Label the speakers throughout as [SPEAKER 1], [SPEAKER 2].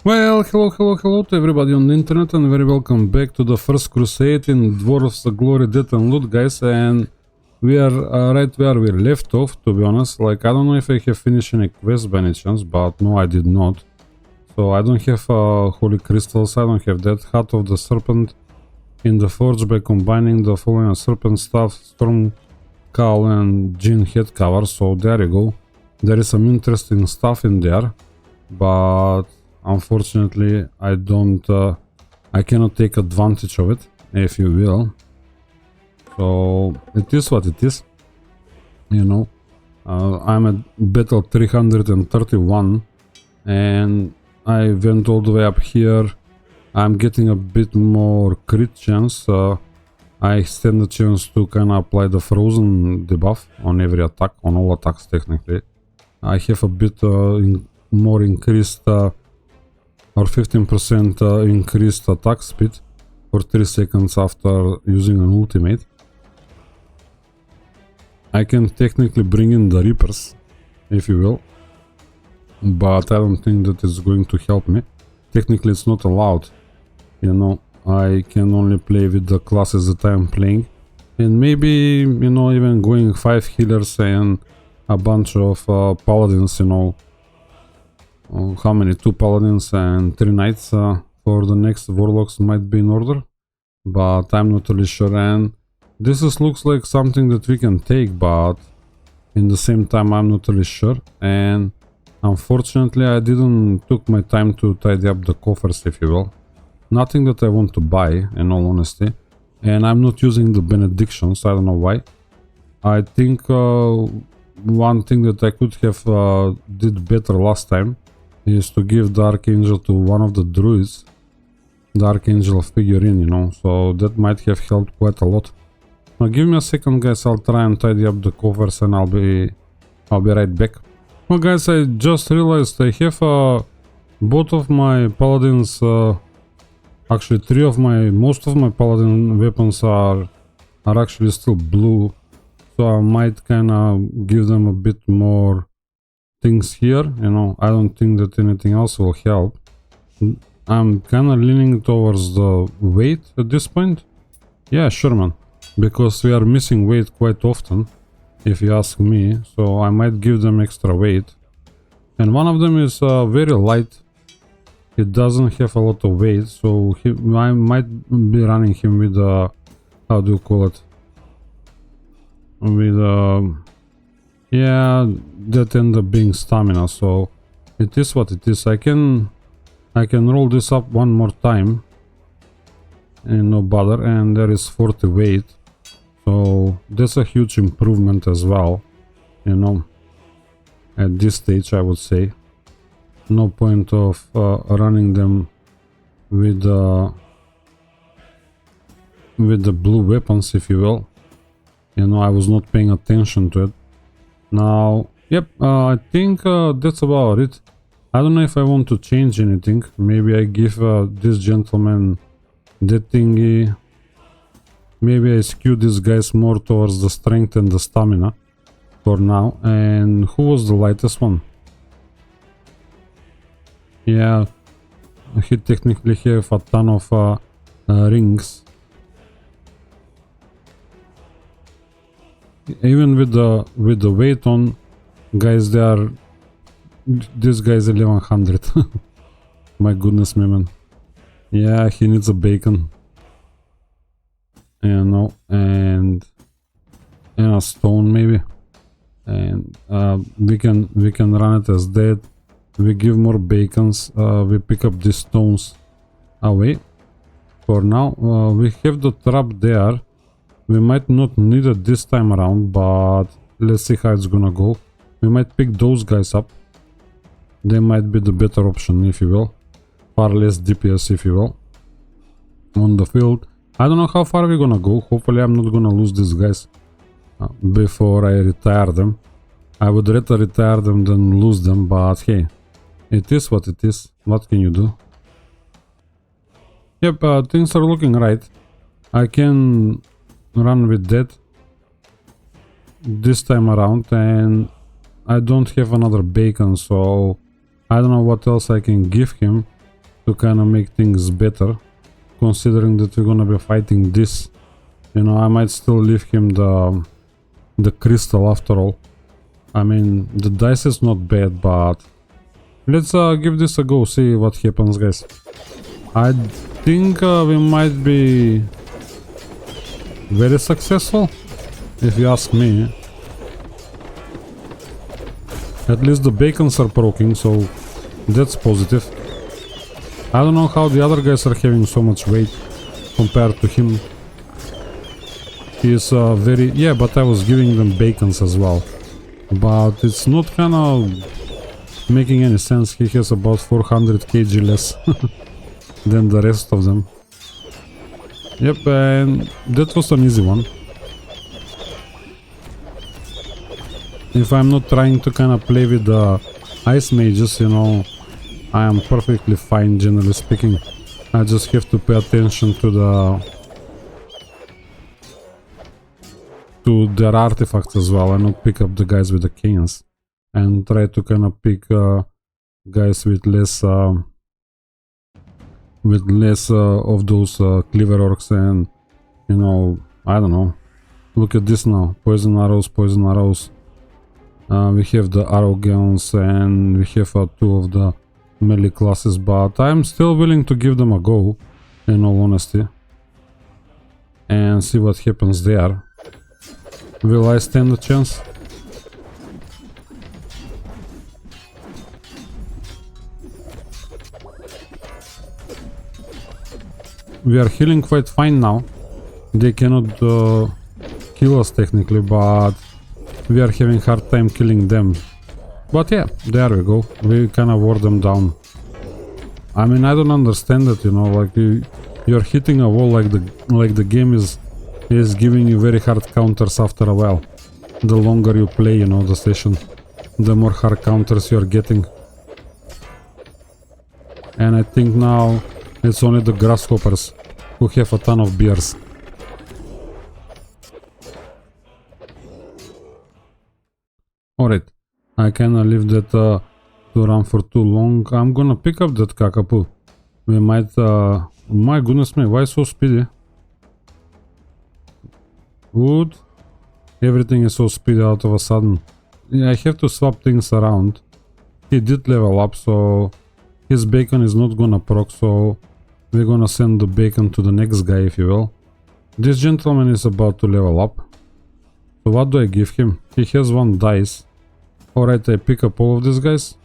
[SPEAKER 1] Well, hello to everybody on the internet and very welcome back to the first Crusade in Dwarves, Glory, Death and Loot, guys. And we are right where we left off, to be honest. Like, I don't know if I have finished any quest by any chance, but no, I did not. So I don't have Holy Crystals, I don't have that. Heart of the Serpent in the Forge by combining the following Serpent Staff, Storm Cowl and Djinn Head Cover. So there you go. There is some interesting stuff in there, but unfortunately, I cannot take advantage of it, if you will. So it is what it is, you know. I'm at battle 331 and I went all the way up here. I'm getting a bit more crit chance. I stand a chance to kind of apply the frozen debuff on every attack, on all attacks technically. I have a bit more increased or 15% increased attack speed for 3 seconds after using an ultimate. I can technically bring in the Reapers, if you will, but I don't think that it's going to help me. Technically it's not allowed, you know. I can only play with the classes that I'm playing, and maybe, you know, even going 5 healers and a bunch of paladins, you know. How many? 2 paladins and 3 knights for the next Worlocks might be in order, but I'm not really sure. And this looks like something that we can take, but in the same time I'm not really sure. And unfortunately I didn't took my time to tidy up the coffers, if you will. Nothing that I want to buy, in all honesty. And I'm not using the benedictions, I don't know why. I think one thing that I could have did better last time is to give the Archangel to one of the druids, the Archangel figurine, you know, so that might have helped quite a lot. Now give me a second, guys, I'll try and tidy up the covers and I'll be right back. Well, guys, I just realized I have both of my paladins, actually most of my paladin weapons are actually still blue, so I might kinda give them a bit more things here, you know. I don't think that anything else will help. I'm kind of leaning towards the weight at this point. Yeah, sure, man, because we are missing weight quite often, if you ask me, so I might give them extra weight. And one of them is very light. It doesn't have a lot of weight, so I might be running him with how do you call it, with yeah, that end up being stamina. So it is what it is. I can roll this up one more time and no bother, and there is 40 weight, so that's a huge improvement as well, you know. At this stage I would say no point of running them with the blue weapons, if you will. You know, I was not paying attention to it. Now, yep, I think that's about it. I don't know if I want to change anything. Maybe I give this gentleman that thingy. Maybe I skew these guys more towards the strength and the stamina for now. And who was the lightest one? Yeah, he technically have a ton of rings. Even with the weight on, guys, this guy is 1100. My goodness me, man. Yeah, he needs a bacon, you know, and a stone maybe, and we can run it as that. We give more bacons, we pick up these stones away. For now, we have the trap there. We might not need it this time around, but let's see how it's gonna go. We might pick those guys up. They might be the better option, if you will. Far less DPS, if you will, on the field. I don't know how far we're gonna go. Hopefully I'm not gonna lose these guys before I retire them. I would rather retire them than lose them, but hey, it is what it is. What can you do? Yep, things are looking right. I can run with that this time around, and I don't have another bacon, so I don't know what else I can give him. to kind of make things better, considering that we're gonna be fighting this. You know, I might still leave him the crystal after all. I mean, the dice is not bad, but let's give this a go, see what happens, guys. I think we might be very successful, if you ask me. At least the bacons are proking, so that's positive. I don't know how the other guys are having so much weight compared to him. He is very... yeah, but I was giving them bacons as well. But it's not kind of making any sense. He has about 400 kg less than the rest of them. Yep, and that was an easy one. If I'm not trying to kind of play with the ice mages, you know, I am perfectly fine, generally speaking. I just have to pay attention to their artifacts as well, and not pick up the guys with the canes, and try to kind of pick guys with less of those clever orcs, and you know, I don't know. Look at this now, poison arrows, poison arrows. We have the arrow guns, and we have 2 of the melee classes, but I'm still willing to give them a go, in all honesty, and see what happens there. Will I stand a chance? We are healing quite fine now. They cannot kill us technically, but we are having hard time killing them. But yeah, there we go. We kind of wore them down. I mean, I don't understand it, you know, like you're hitting a wall like the game is giving you very hard counters after a while. The longer you play, you know, the session, the more hard counters you're getting. And I think now it's only the grasshoppers who have a ton of beers. Alright, I cannot leave that to run for too long. I'm gonna pick up that Kakapoo. We might... my goodness me, why so speedy? Good. Everything is so speedy out of a sudden. Yeah, I have to swap things around. He did level up, so his bacon is not gonna proc, so we're gonna send the bacon to the next guy, if you will. This gentleman is about to level up. So what do I give him? He has 1 dice. Alright, I pick up all of these guys.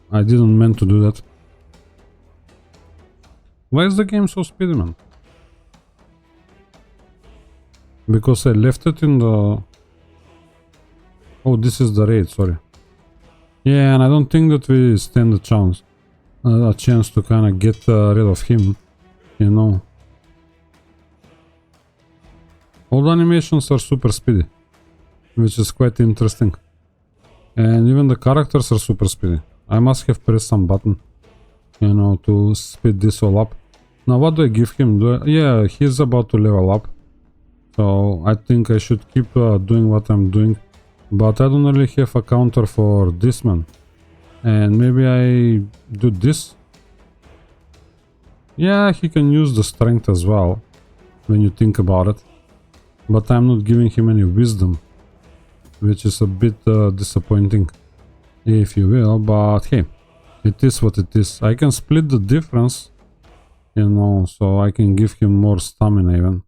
[SPEAKER 1] I didn't mean to do that. Why is the game so speedy, man? Because I left it in the... oh, this is the raid, sorry. Yeah, and I don't think that we stand a chance to kind of get rid of him, you know. All the animations are super speedy, which is quite interesting. And even the characters are super speedy. I must have pressed some button, you know, to speed this all up. Now what do I give him? Yeah, he's about to level up. So I think I should keep doing what I'm doing. But I don't really have a counter for this man. And maybe I do this. Yeah, he can use the strength as well, when you think about it. But I'm not giving him any wisdom, which is a bit disappointing, if you will. But hey, it is what it is. I can split the difference, you know, so I can give him more stamina even.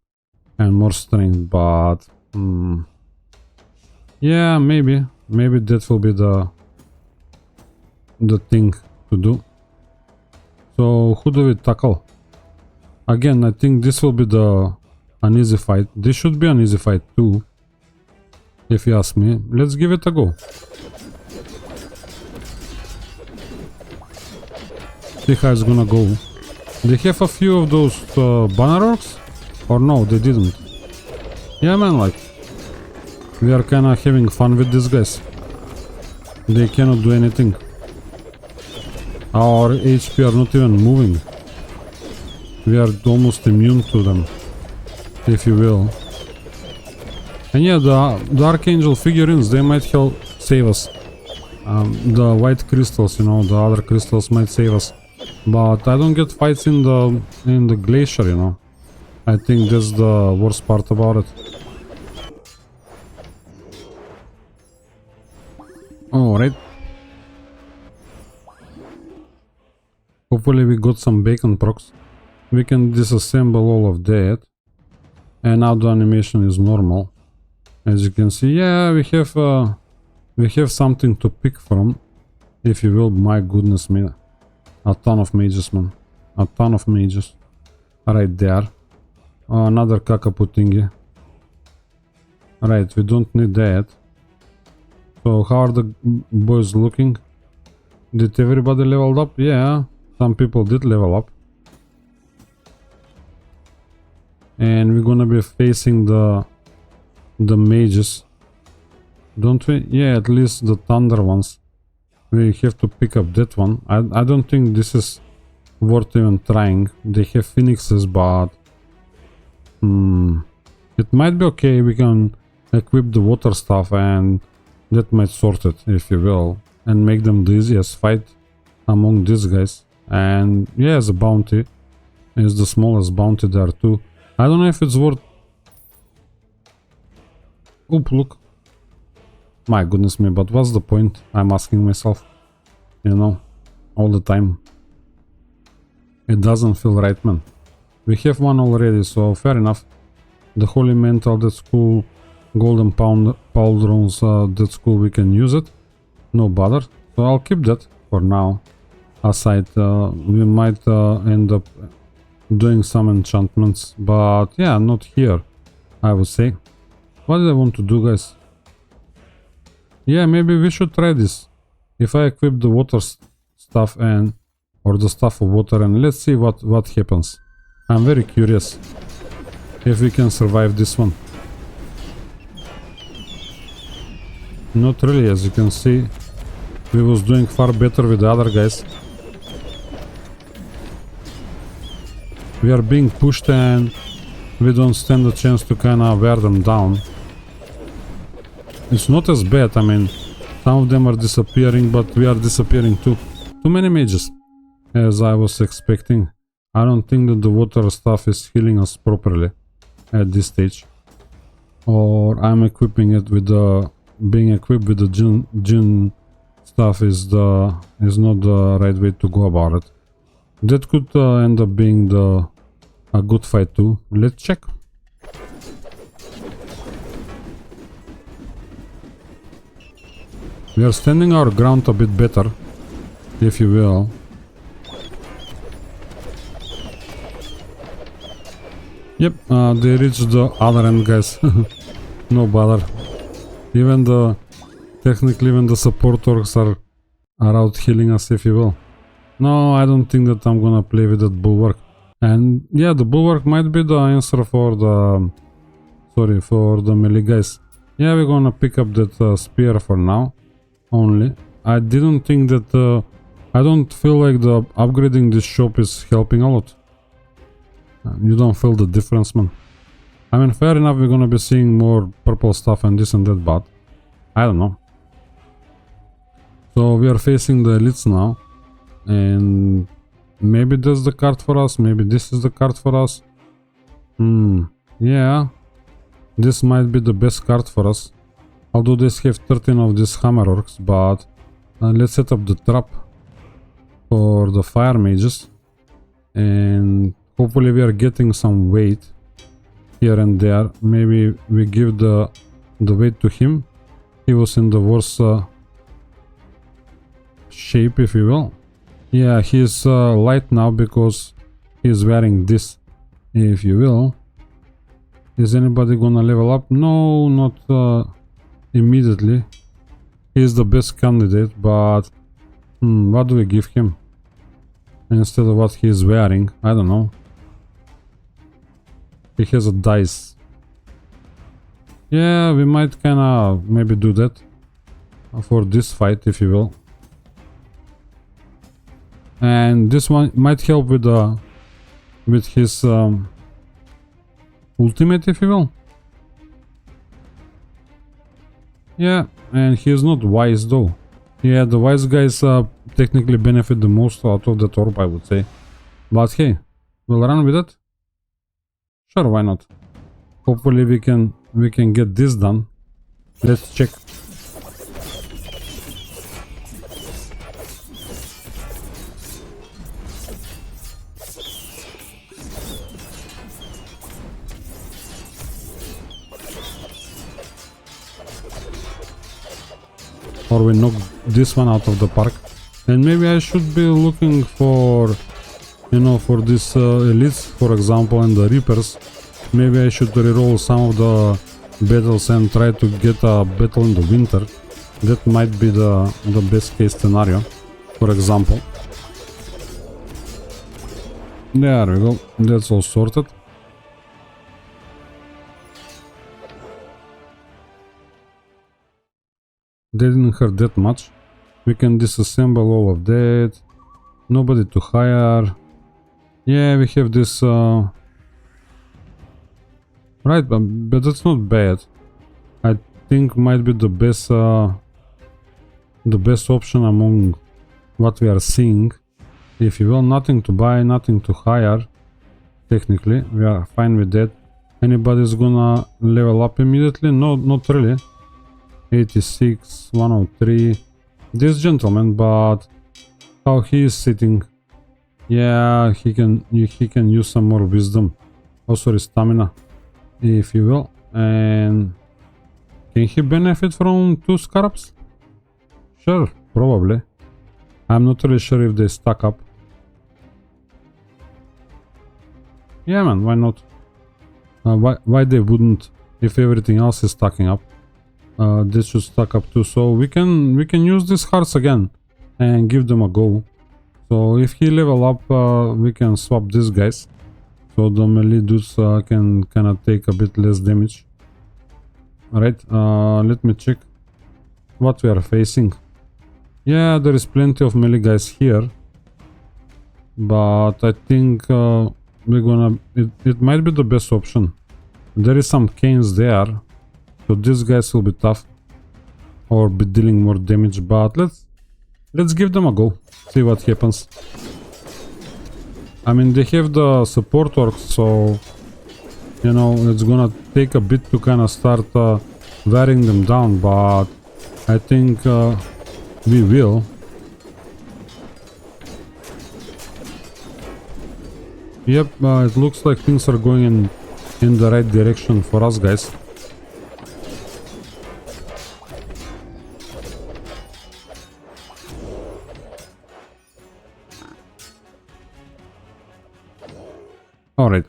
[SPEAKER 1] And more strength, but... yeah, maybe that will be the thing to do. So who do we tackle? Again, I think this will be an easy fight. This should be an easy fight too, if you ask me. Let's give it a go. See how it's gonna go. They have a few of those banner orcs? Or no, they didn't. Yeah, man, like... we are kinda having fun with these guys. They cannot do anything. Our HP are not even moving. We are almost immune to them, if you will. And yeah, the Archangel figurines, they might help save us. The white crystals, you know, the other crystals might save us But I don't get fights in the Glacier, you know. I think that's the worst part about it. Alright. Hopefully we got some bacon procs. We can disassemble all of that. And now the animation is normal. As you can see, yeah, we have something to pick from. If you will, my goodness me. A ton of mages, man. A ton of mages. Right there. Another kakapoo thingy. Right, we don't need that. So how are the boys looking? Did everybody level up? Yeah, some people did level up. And we're gonna be facing the mages. Don't we? Yeah, at least the thunder ones. We have to pick up that one. I don't think this is worth even trying. They have phoenixes, but it might be okay. We can equip the water stuff and that might sort it, if you will, and make them the easiest fight among these guys. And yeah, the bounty is the smallest bounty there too. I don't know if it's worth... Oop, look. My goodness me, but what's the point? I'm asking myself, you know, all the time. It doesn't feel right, man. We have one already, so fair enough. The holy mantle, that's cool. Golden pauldrons, that's cool, we can use it. No bother. So I'll keep that for now. Aside, we might end up doing some enchantments, but yeah, not here, I would say. What did I want to do, guys? Yeah, maybe we should try this. If I equip the water stuff and... or the stuff of water, and let's see what happens. I'm very curious if we can survive this one. Not really, as you can see. We was doing far better with the other guys. We are being pushed and we don't stand a chance to kinda wear them down. It's not as bad, I mean, some of them are disappearing, but we are disappearing too. Too many mages, as I was expecting. I don't think that the water stuff is healing us properly at this stage. Or I'm equipping it with the... being equipped with the Jinn stuff is not the right way to go about it. That could end up being a good fight too. Let's check. We are standing our ground a bit better, if you will. Yep, they reached the other end, guys. No bother. Technically even the support orcs are out healing us, if you will. No, I don't think that I'm gonna play with that bulwark. And yeah, the bulwark might be the answer for the... sorry, for the melee guys. Yeah, we're gonna pick up that spear for now, only. I didn't think that... I don't feel like the upgrading this shop is helping a lot. You don't feel the difference, man. I mean, fair enough, we're gonna be seeing more purple stuff and this and that, but I don't know. So we are facing the elites now, and maybe that's the card for us, maybe this is the card for us. Yeah, this might be the best card for us. Although this have 13 of these hammer orcs, but let's set up the trap for the fire mages, and hopefully we are getting some weight here and there. Maybe we give the weight to him. He was in the worst shape, if you will. Yeah, he's light now because he's wearing this, if you will. Is anybody gonna level up? No, not immediately. He's the best candidate, but what do we give him instead of what he's wearing? I don't know. He has a dice. Yeah, we might kinda maybe do that for this fight, if you will. And this one might help with his ultimate, if you will. Yeah, and he is not wise though. Yeah, the wise guys technically benefit the most out of that orb, I would say. But hey, we'll run with it. Sure, why not? Hopefully we can get this done. Let's check. Or we knock this one out of the park. And maybe I should be looking for, you know, for this elites, for example, and the reapers. Maybe I should reroll some of the battles and try to get a battle in the winter. That might be the best case scenario, for example. There we go, that's all sorted. They didn't hurt that much. We can disassemble all of that. Nobody to hire. Yeah, we have this right, but that's not bad. I think might be the best option among what we are seeing. If you will, nothing to buy, nothing to hire. Technically, we are fine with that. Anybody's gonna level up immediately? No, not really. 86, 103. This gentleman, but how he is sitting? Yeah, he can use some more wisdom. Oh, sorry, stamina, if you will. And can he benefit from 2 scarabs? Sure, probably. I'm not really sure if they stack up. Yeah, man, why not? Why they wouldn't if everything else is stacking up? This should stack up too, so we can use these hearts again and give them a go. So if he level up, we can swap these guys, so the melee dudes can kind of take a bit less damage. Alright, let me check what we are facing. Yeah, there is plenty of melee guys here, but I think it might be the best option. There is some canes there, so these guys will be tough or be dealing more damage, but let's give them a go, see what happens. I mean, they have the support orcs, so you know it's gonna take a bit to kind of start wearing them down, but I think we will. Yep, it looks like things are going in the right direction for us, guys. Alright,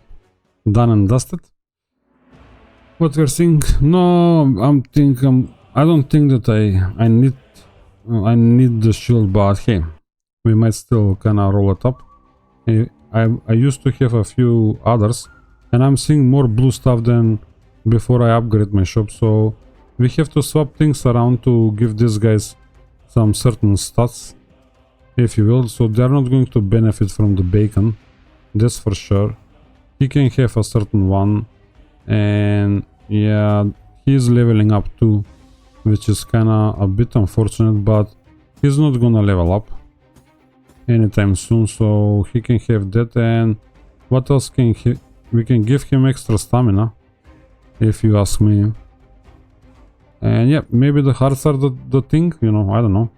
[SPEAKER 1] done and dusted. What we're seeing? No, I don't think that I need the shield, but hey, we might still kinda roll it up. I used to have a few others, and I'm seeing more blue stuff than before I upgrade my shop, so we have to swap things around to give these guys some certain stats, if you will, so they're not going to benefit from the bacon, that's for sure. He can have a certain one, and yeah, he's leveling up too, which is kinda a bit unfortunate, but he's not gonna level up anytime soon, so he can have that. And what else can we can give him extra stamina, if you ask me. And yeah, maybe the hearts are the thing, you know, I don't know.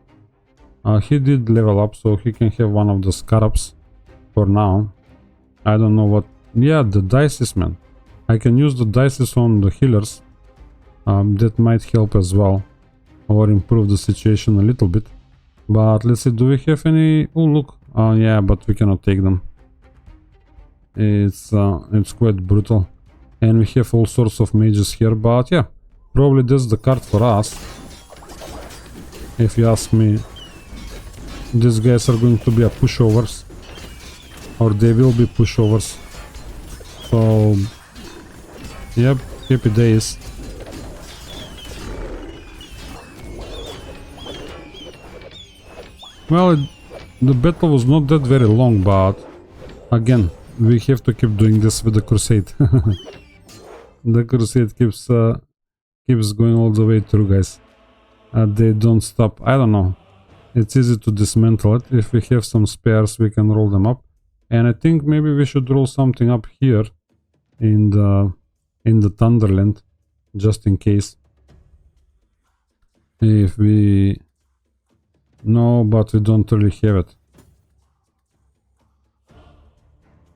[SPEAKER 1] He did level up, so he can have one of the scarabs for now. I don't know what. Yeah, the dices, man. I can use the dices on the healers. That might help as well, or improve the situation a little bit. But let's see, do we have any? Oh look, yeah, but we cannot take them. It's quite brutal, and we have all sorts of mages here. But yeah, probably that's the card for us, if you ask me. These guys are going to be a pushovers, or they will be pushovers. So, yep, happy days. Well, the battle was not that very long, but again, we have to keep doing this with the Crusade. The Crusade keeps going all the way through, guys. They don't stop. I don't know. it's easy to dismantle it. If we have some spares, we can roll them up. And I think maybe we should roll something up here in the Thunderland, just in case. If we... No, but we don't really have it.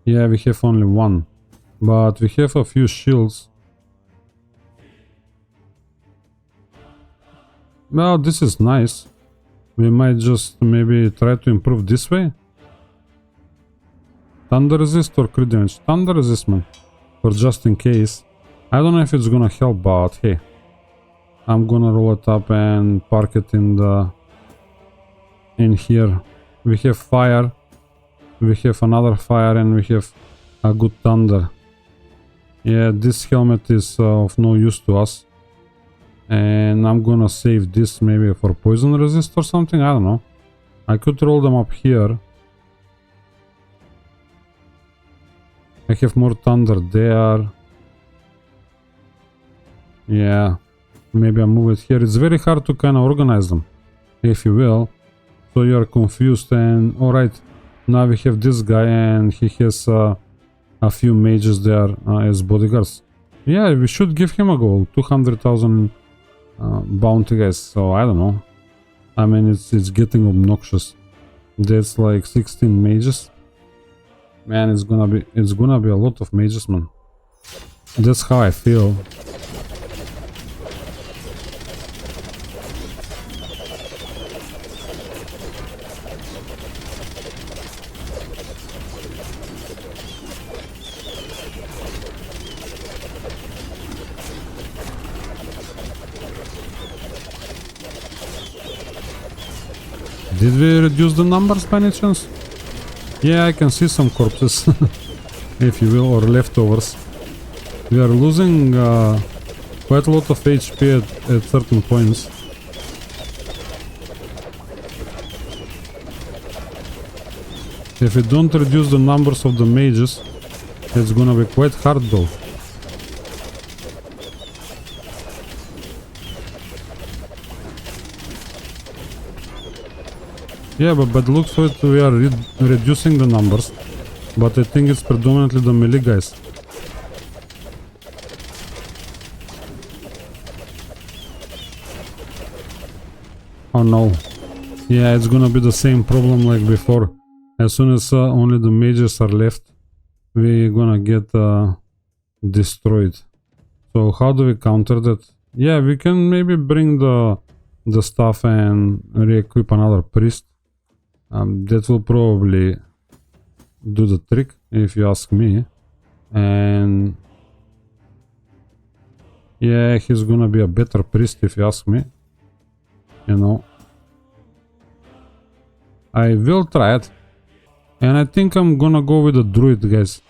[SPEAKER 1] Yeah, we have only one. But we have a few shields. Well, this is nice. We might just maybe try to improve this way. Thunder resist or crit damage? Thunder resist, man. For just in case. I don't know if it's gonna help, but hey. I'm gonna roll it up and park it in here. We have fire. We have another fire and we have a good thunder. Yeah, this helmet is of no use to us. And I'm gonna save this maybe for poison resist or something, I don't know. I could roll them up here. I have more thunder there. Yeah, maybe I move it here. It's very hard to kind of organize them, if you will. So you are confused and alright. Now we have this guy and he has a few mages there as bodyguards. Yeah, we should give him a goal. 200,000 bounty, guys. So I don't know. I mean, it's getting obnoxious. That's like 16 mages. Man, it's gonna be a lot of mages, man. That's how I feel. Did we reduce the numbers by any chance? Yeah, I can see some corpses, if you will, or leftovers. We are losing quite a lot of HP at certain points. If we don't reduce the numbers of the mages, it's gonna be quite hard though. Yeah, but by the looks of it, we are reducing the numbers. But I think it's predominantly the melee guys. Oh no. Yeah, it's gonna be the same problem like before. As soon as only the mages are left, we're gonna get destroyed. So how do we counter that? Yeah, we can maybe bring the stuff and re-equip another priest. That will probably do the trick, if you ask me. And yeah, he's gonna be a better priest, if you ask me. You know, I will try it. And I think I'm gonna go with a druid, guys,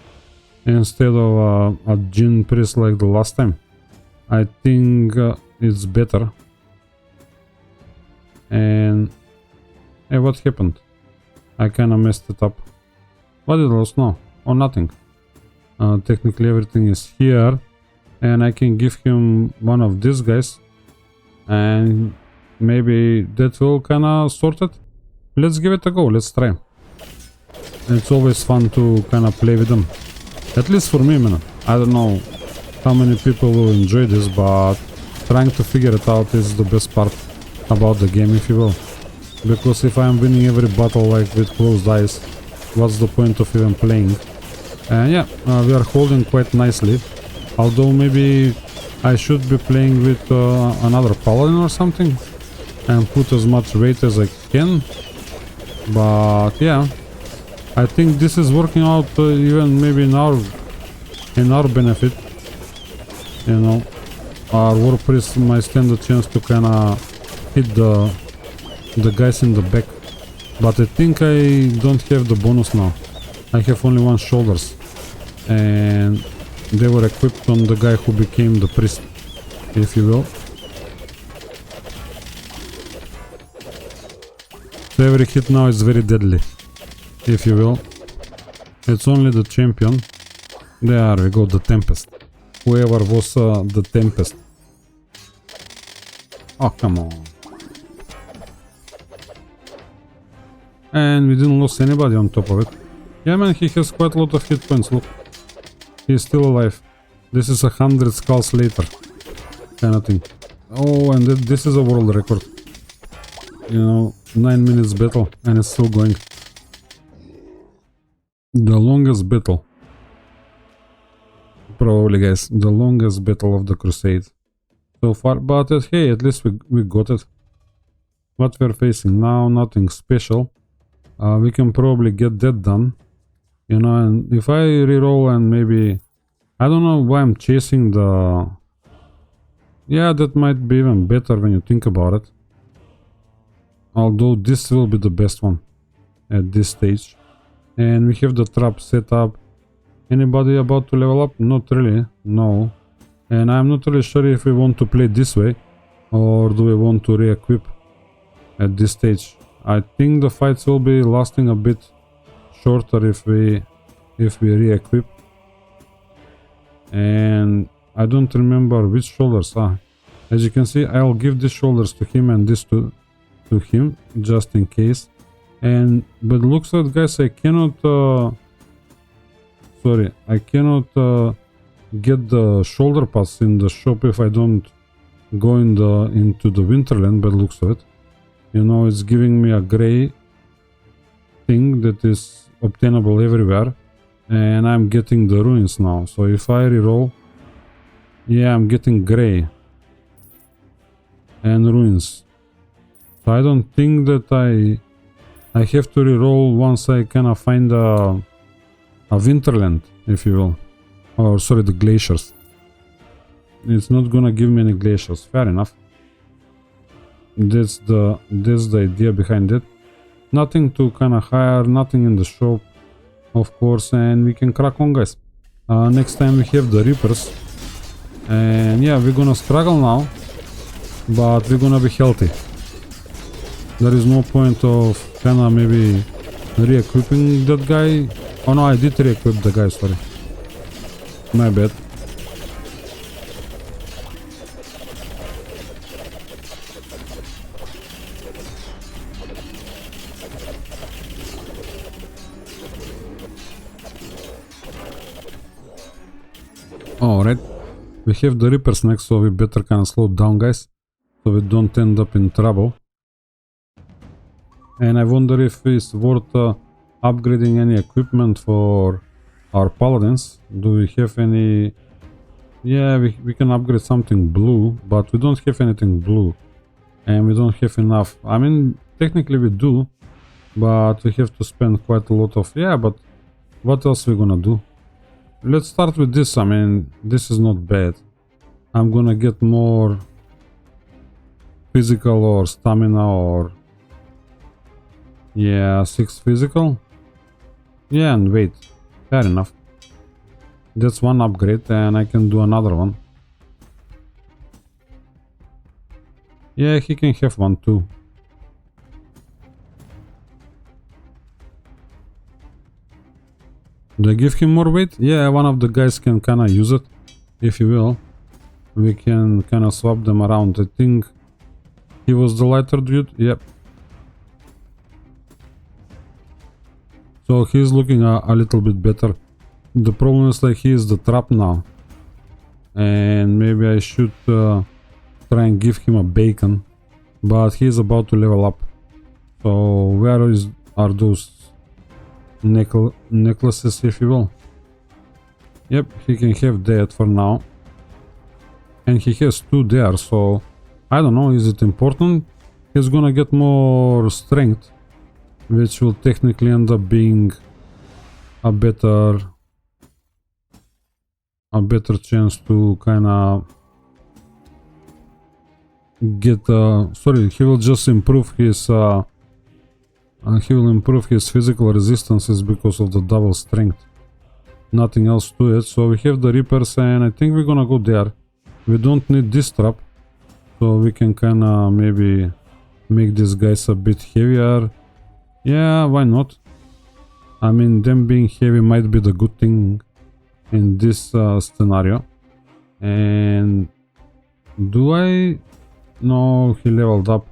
[SPEAKER 1] instead of a djinn priest like the last time. I think it's better. And hey, what happened? I kinda messed it up. What did I lose? No. Oh, nothing. Technically everything is here. And I can give him one of these guys. And maybe that will kinda sort it. Let's give it a go. Let's try. It's always fun to kinda play with them. At least for me, man. I don't know how many people will enjoy this, but trying to figure it out is the best part about the game, if you will. Because if I am winning every battle like with closed eyes, what's the point of even playing? And yeah, we are holding quite nicely. Although maybe I should be playing with another paladin or something and put as much weight as I can. But yeah, I think this is working out even maybe in our benefit. You know, our war priest might stand a chance to kinda hit the guys in the back. But I think I don't have the bonus now. I have only one shoulders. And they were equipped on the guy who became the priest, if you will. So every hit now is very deadly, if you will. It's only the champion. There we go, the Tempest. Whoever was the Tempest. Oh, come on. And we didn't lose anybody on top of it. Yeah man, he has quite a lot of hit points, look. He's still alive. This is 100 skulls later. Kind of thing. Oh, and this is a world record. You know, 9 minutes battle and it's still going. The longest battle. Probably, guys, the longest battle of the Crusade so far, but hey, at least we got it. What we're facing now, nothing special. We can probably get that done, you know, and if I reroll and maybe, I don't know why I'm chasing the, yeah, that might be even better when you think about it, although this will be the best one at this stage. And we have the trap set up. Anybody about to level up? Not really, no. And I'm not really sure if we want to play this way or do we want to re-equip at this stage. I think the fights will be lasting a bit shorter if we re-equip. And I don't remember which shoulders are. As you can see, I'll give these shoulders to him and this to him just in case. And but looks like, guys, I cannot get the shoulder pads in the shop if I don't go into the Winterland, by the looks of it. You know, it's giving me a gray thing that is obtainable everywhere, and I'm getting the ruins now. So if I reroll, yeah, I'm getting gray and ruins. So I don't think that I have to reroll once I kind of find a Winterland, if you will. Or sorry, the Glaciers. It's not gonna give me any Glaciers. Fair enough. That's the idea behind it. Nothing to kind of hire, nothing in the shop, of course, and we can crack on, guys. Next time we have the Reapers. And yeah, we're gonna struggle now, but we're gonna be healthy. There is no point of kind of maybe re-equipping that guy. Oh no, I did re-equip the guy, sorry. My bad. Alright, we have the Reapers next, so we better kind of slow down, guys, so we don't end up in trouble. And I wonder if it's worth upgrading any equipment for our paladins. Do we have any? Yeah, we can upgrade something blue, but we don't have anything blue, and we don't have enough. I mean, technically we do, but we have to spend quite a lot of, yeah, but what else we gonna do? Let's start with this. I mean, this is not bad. I'm gonna get more physical or stamina, or yeah, 6 physical. Yeah, and weight. Fair enough. That's one upgrade, and I can do another one. Yeah, he can have one too. Do I give him more weight? Yeah, one of the guys can kinda use it, if you will. We can kinda swap them around. I think he was the lighter dude. Yep. So he's looking a little bit better. The problem is like he is the trap now. And maybe I should try and give him a bacon. But he's about to level up. So where are those necklaces, if you will? Yep, he can have that for now. And he has 2 there, so I don't know, is it important? He's gonna get more strength, which will technically end up being a better chance to kinda get sorry, he will just improve his he will improve his physical resistances because of the double strength. Nothing else to it. So we have the Reapers, and I think we're gonna go there. We don't need this trap, so we can kinda maybe make these guys a bit heavier. Yeah, why not? I mean, them being heavy might be the good thing in this scenario. And do I? No, he leveled up.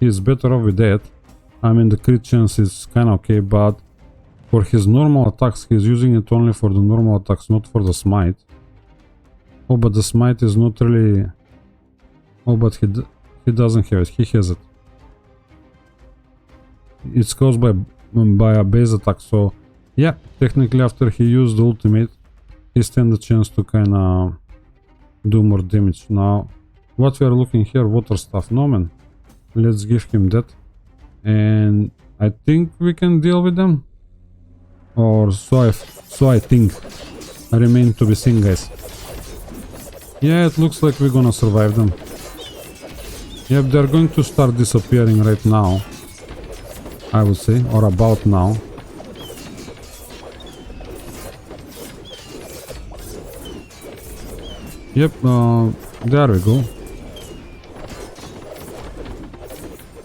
[SPEAKER 1] He's better off with that. I mean, the crit chance is kinda okay, but for his normal attacks, he's using it only for the normal attacks, not for the smite. Oh, but the smite is not really... Oh, but he doesn't have it. He has it. It's caused by a base attack, so... Yeah, technically after he used the ultimate, he stands a chance to kinda do more damage. Now, what we are looking here, water stuff. No man, let's give him that. And I think we can deal with them. Or so I think. I remain to be seen, guys. Yeah, it looks like we're gonna survive them. Yep, they're going to start disappearing right now, I would say, or about now. Yep, there we go.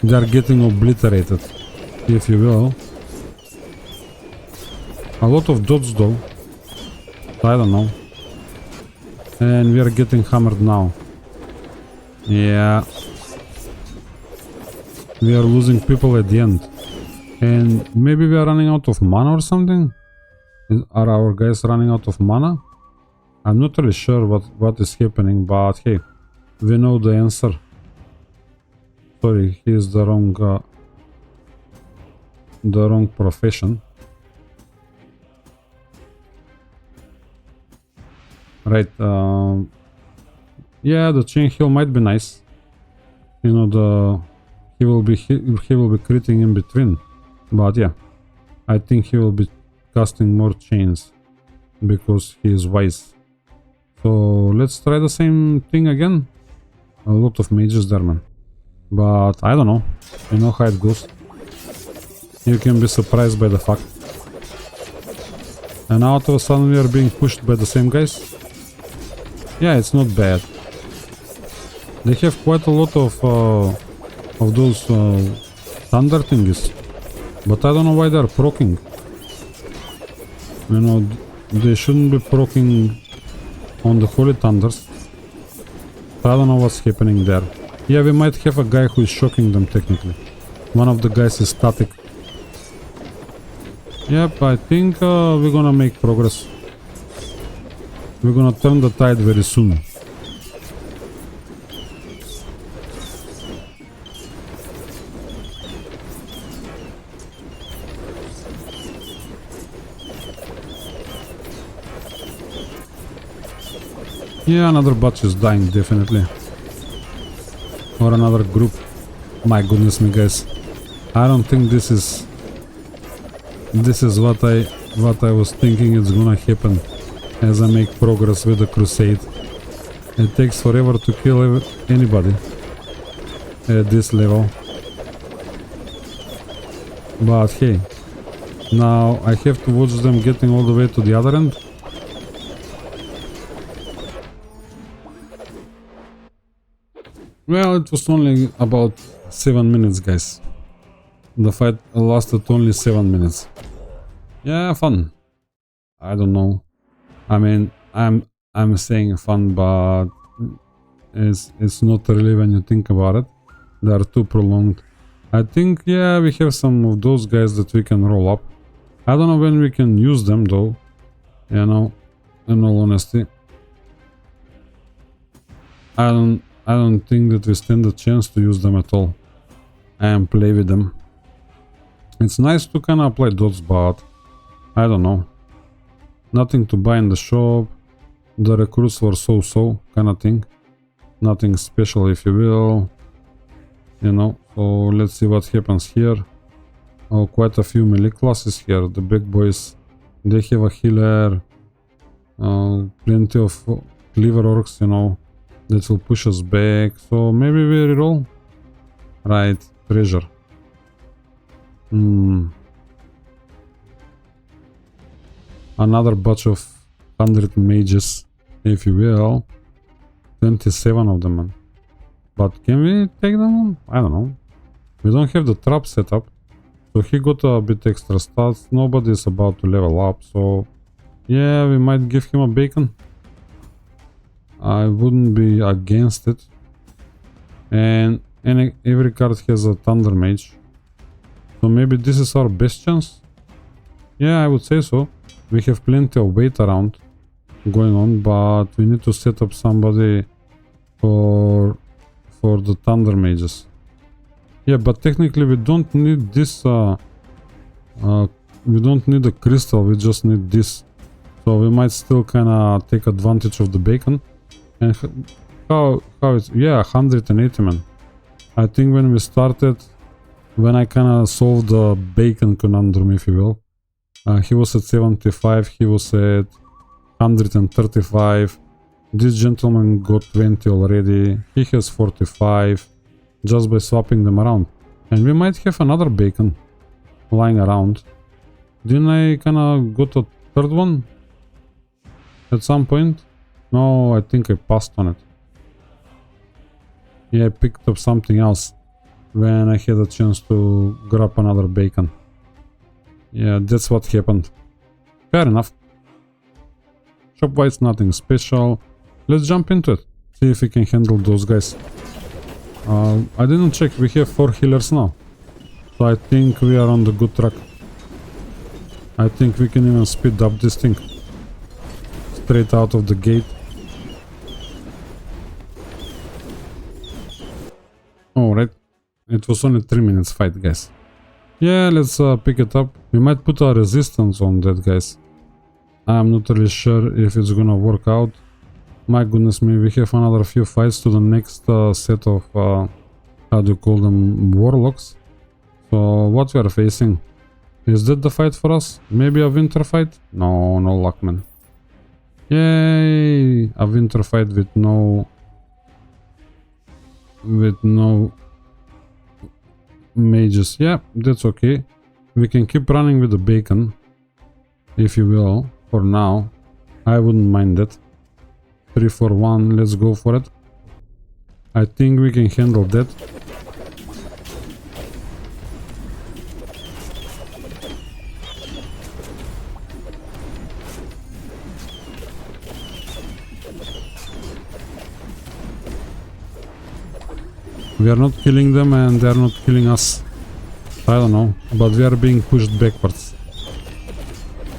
[SPEAKER 1] They are getting obliterated, if you will. A lot of dots though. I don't know. And we are getting hammered now. Yeah. We are losing people at the end. And maybe we are running out of mana or something? Are our guys running out of mana? I'm not really sure what is happening, but hey, we know the answer. Sorry, he is the wrong profession. Right, yeah, the chain heal might be nice. You know, he will be critting in between. But yeah, I think he will be casting more chains because he is wise. So let's try the same thing again. A lot of mages there, man. But I don't know. You know how it goes. You can be surprised by the fact. And out of a sudden we are being pushed by the same guys. Yeah, it's not bad. They have quite a lot of those thunder thingies. But I don't know why they are proccing. You know, they shouldn't be proccing on the holy thunders. I don't know what's happening there. Yeah, we might have a guy who is shocking them technically. One of the guys is static. Yep, I think we're gonna make progress. We're gonna turn the tide very soon. Yeah, another batch is dying, definitely. Or another group. My goodness me, guys. I don't think this is what I was thinking is gonna happen as I make progress with the Crusade. It takes forever to kill anybody at this level. But hey, now I have to watch them getting all the way to the other end. Well, it was only about 7 minutes, guys. The fight lasted only 7 minutes. Yeah, fun. I don't know. I mean, I'm saying fun, but it's not really when you think about it. They are too prolonged. I think, yeah, we have some of those guys that we can roll up. I don't know when we can use them though. You know, in all honesty. I don't think that we stand a chance to use them at all and play with them. It's nice to kind of apply dots, but I don't know. Nothing to buy in the shop. The recruits were so kind of thing. Nothing special, if you will. You know, so let's see what happens here. Oh, quite a few melee classes here. The big boys, they have a healer. Plenty of cleaver orcs, you know. That will push us back, so maybe we reroll. Right, treasure. Another batch of 100 mages, if you will. 27 of them, man. But can we take them on? I don't know. We don't have the trap set up. So he got a bit extra stats. Nobody is about to level up, so yeah, we might give him a bacon. I wouldn't be against it. And every card has a thunder mage. So maybe this is our best chance? Yeah, I would say so. We have plenty of weight around going on, but we need to set up somebody for the Thunder Mages. Yeah, but technically we don't need this, we don't need a crystal, we just need this. So we might still kinda take advantage of the bacon. And how it's, yeah, 180 man. I think when we started, when I kinda solved the bacon conundrum, if you will, he was at 75, he was at 135. This gentleman got 20 already, he has 45, just by swapping them around. And we might have another bacon lying around. Didn't I kinda got a third one at some point? No, I think I passed on it. Yeah, I picked up something else when I had a chance to grab another bacon. Yeah, that's what happened. Fair enough. Shop-wise, nothing special. Let's jump into it. See if we can handle those guys. I didn't check, we have 4 healers now. So I think we are on the good track. I think we can even speed up this thing. Straight out of the gate. Alright. It was only 3 minutes fight, guys. Yeah, let's pick it up. We might put a resistance on that, guys. I'm not really sure if it's gonna work out. My goodness me, we have another few fights to the next set of, how do you call them, Worlocks. So what we are facing, is that the fight for us? Maybe a winter fight? No, no luck, man. Yay! A winter fight with no mages. Yeah, that's okay. We can keep running with the bacon, if you will, for now. I wouldn't mind that. 341, let's go for it. I think we can handle that. We are not killing them and they are not killing us. I don't know, but we are being pushed backwards.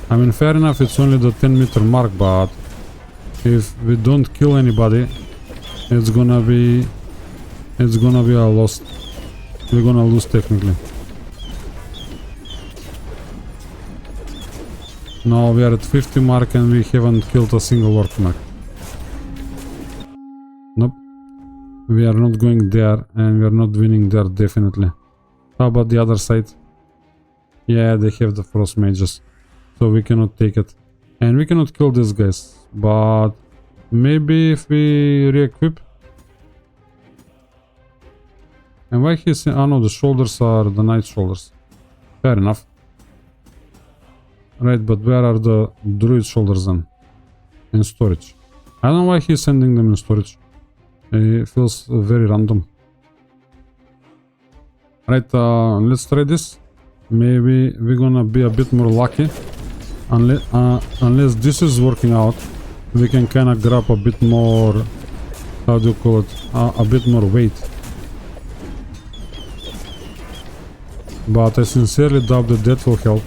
[SPEAKER 1] I mean, fair enough, it's only the 10-meter mark, but if we don't kill anybody, it's gonna be a loss. We're gonna lose technically. No, we are at 50 mark and we haven't killed a single orc mark. Nope. We are not going there and we are not winning there definitely. How about the other side? Yeah, they have the frost mages, so we cannot take it. And we cannot kill these guys, but maybe if we re-equip. And why he's... oh no, the shoulders are the knight shoulders. Fair enough. Right, but where are the druid shoulders then? In storage. I don't know why he's sending them in storage. It feels very random. Right, let's try this. Maybe we're gonna be a bit more lucky. Unless this is working out, we can kind of grab a bit more, how do you call it, a bit more weight. But I sincerely doubt that that will help.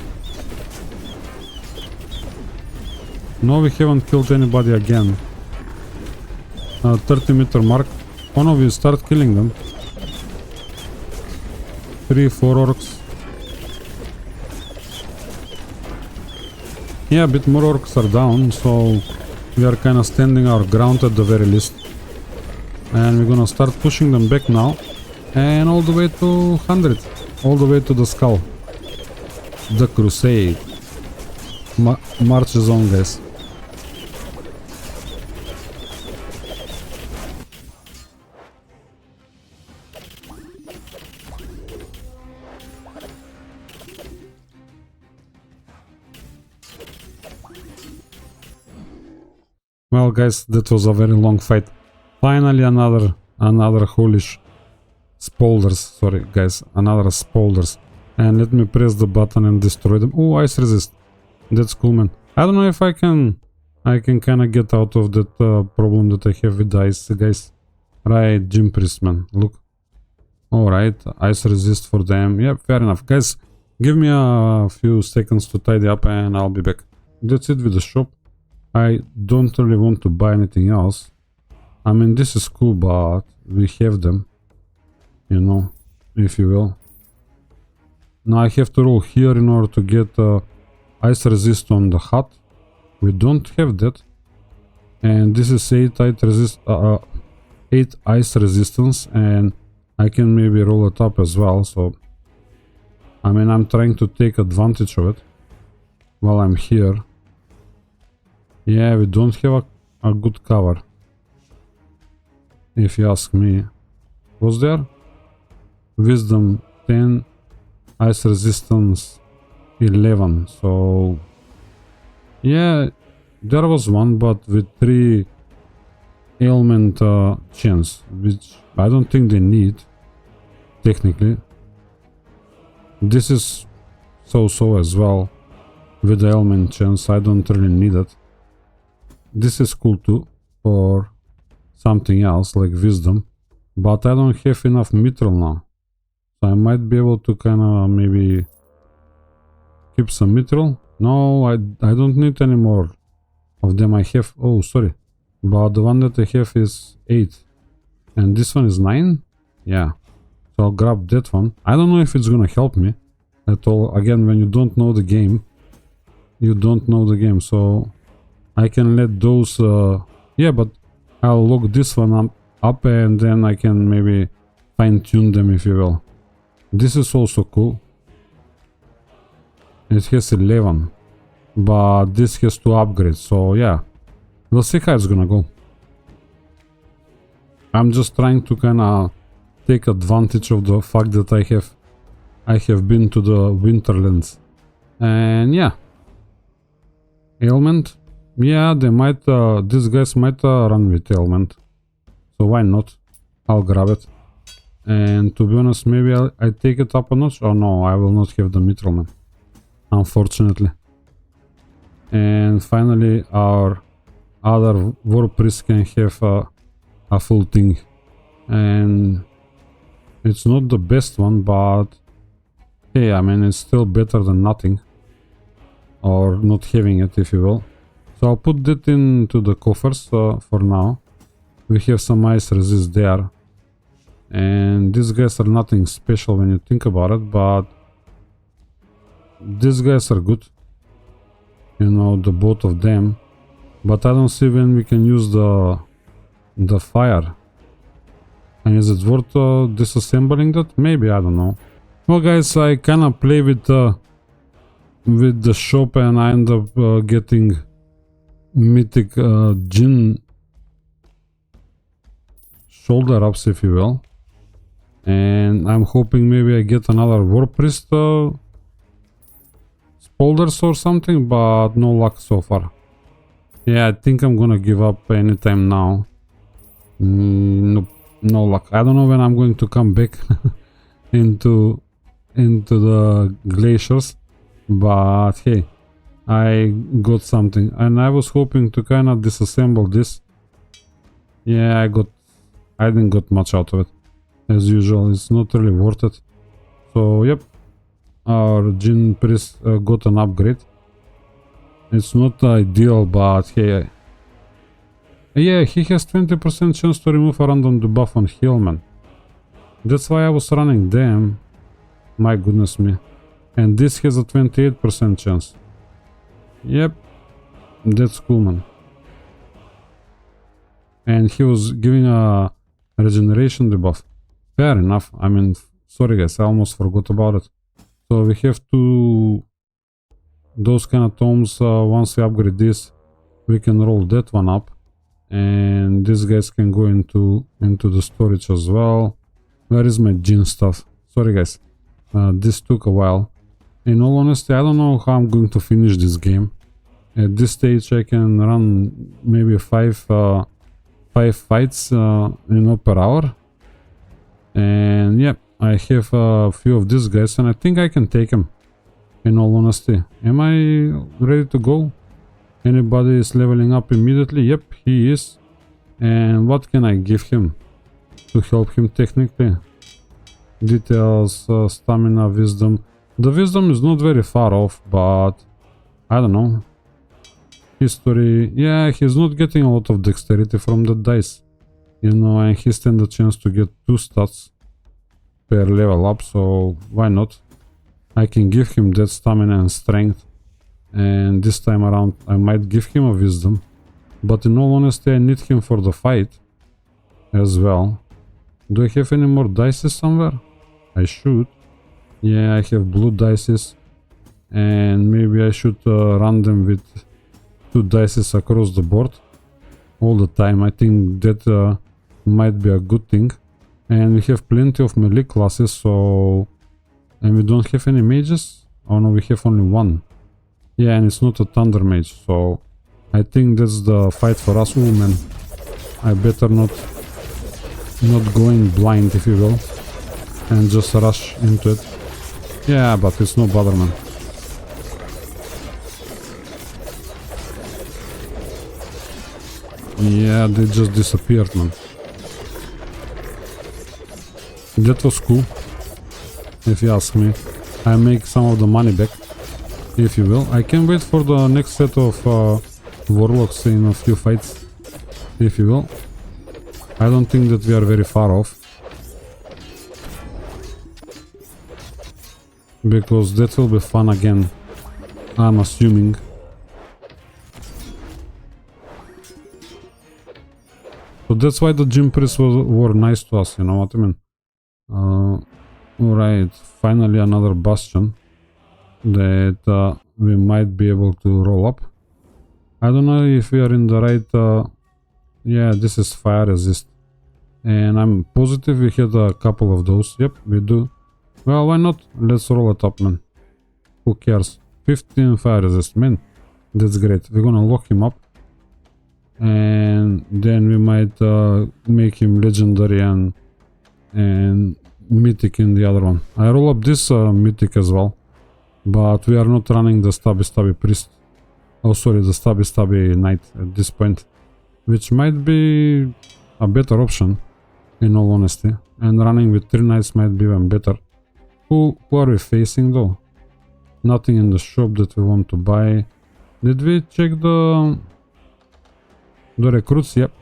[SPEAKER 1] No, we haven't killed anybody again. 30-meter mark. Oh no, we start killing them. 3-4 orcs. Yeah, a bit more orcs are down, so we are kind of standing our ground at the very least. And we're gonna start pushing them back now. And all the way to 100. All the way to the skull. The Crusade. Marches on, guys. Well, guys, that was a very long fight. Finally another hoolish spolders. Sorry, guys, another spolders. And let me press the button and destroy them. Oh, ice resist. That's cool, man. I don't know if I can kind of get out of that problem that I have with the ice, guys. Right, Gym Priest, man. Look. Alright, ice resist for them. Yeah, fair enough. Guys, Give me a few seconds to tidy up and I'll be back. That's it with the shop. I don't really want to buy anything else. I mean, this is cool, but we have them, you know, if you will. Now I have to roll here in order to get ice resist on the hut. We don't have that. And this is 8 ice resistance, and I can maybe roll it up as well. So I mean, I'm trying to take advantage of it while I'm here. Yeah, we don't have a good cover, if you ask me. Was there? Wisdom 10, ice resistance 11. So yeah, there was one, but with 3 ailment chance, which I don't think they need technically. This is so as well with the ailment chance. I don't really need it. This is cool too for something else like wisdom, but I don't have enough mithril now, so I might be able to kind of maybe keep some mithril. No, I don't need any more of them. I have, oh sorry, but the one that I have is 8 and this one is 9. Yeah, so I'll grab that one. I don't know if it's gonna help me at all. Again, when you don't know the game, you don't know the game, so I can let those yeah, but I'll lock this one up and then I can maybe fine-tune them, if you will. This is also cool. It has 11, but this has to upgrade, so yeah, we'll see how it's gonna go. I'm just trying to kind of take advantage of the fact that I have been to the Winterlands, and yeah, ailment. Yeah, they might, these guys might run with ailment, so why not? I'll grab it. And to be honest, maybe I take it up a notch. Oh no, I will not have the mithril, man, unfortunately. And finally, our other war priest can have a full thing, and it's not the best one, but hey, I mean, it's still better than nothing, or not having it, if you will. So I'll put that into the coffers for now. We have some ice resist there, and these guys are nothing special when you think about it, but these guys are good, you know, the both of them. But I don't see when we can use the fire. And is it worth disassembling that? Maybe, I don't know. Well guys, I kinda play with the shop and I end up getting mythic Jinn shoulder ups, if you will. And I'm hoping maybe I get another war priest spolders or something, but no luck so far. Yeah, I think I'm gonna give up anytime now. Nope, no luck. I don't know when I'm going to come back into the glaciers, but hey, I got something, and I was hoping to kind of disassemble this. Yeah, I didn't got much out of it, as usual. It's not really worth it. So yep, our Jinn priest got an upgrade. It's not ideal, but hey, yeah, he has 20% chance to remove a random debuff on heal, man. That's why I was running them. My goodness me. And this has a 28% chance. Yep, that's cool, man. And he was giving a regeneration debuff. Fair enough. I mean, sorry guys, I almost forgot about it. So we have those kind of tomes. Once we upgrade this, we can roll that one up, and these guys can go into the storage as well. Where is my Jinn stuff? Sorry guys, this took a while. In all honesty, I don't know how I'm going to finish this game. At this stage I can run maybe 5 fights per hour, and yeah, I have a few of these guys and I think I can take them. In all honesty, am I ready to go? Anybody is leveling up immediately? Yep, he is. And what can I give him to help him technically? Details, stamina, wisdom. The wisdom is not very far off, but I don't know. History, yeah, he's not getting a lot of dexterity from the dice, you know, and he stands a chance to get 2 stats per level up, so why not? I can give him that stamina and strength, and this time around I might give him a wisdom, but in all honesty I need him for the fight as well. Do I have any more dices somewhere? I should. Yeah, I have blue dices, and maybe I should run them with 2 dices across the board all the time. I think that might be a good thing. And we have plenty of melee classes, so... And we don't have any mages? Oh no, we have only 1. Yeah, and it's not a thunder mage, so... I think that's the fight for us. Oh man, I better not go in blind, if you will, and just rush into it. Yeah, but it's no bother, man. Yeah, they just disappeared, man. That was cool, if you ask me. I make some of the money back, if you will. I can wait for the next set of Worlocks in a few fights, if you will. I don't think that we are very far off, because that will be fun again, I'm assuming. So that's why the gym priests were nice to us, you know what I mean? Alright, finally another bastion that we might be able to roll up. I don't know if we are in the right... yeah, this is fire resist. And I'm positive we had a couple of those. Yep, we do. Well, why not? Let's roll it up, man. Who cares? 15 fire resist, man. That's great. We're gonna lock him up. And then we might make him legendary and mythic in the other one. I roll up this mythic as well, but we are not running the stabby priest. Oh sorry, the stabby knight at this point, which might be a better option in all honesty, and running with 3 knights might be even better. Who are we facing though? Nothing in the shop that we want to buy. Did we check the recruits? Yep,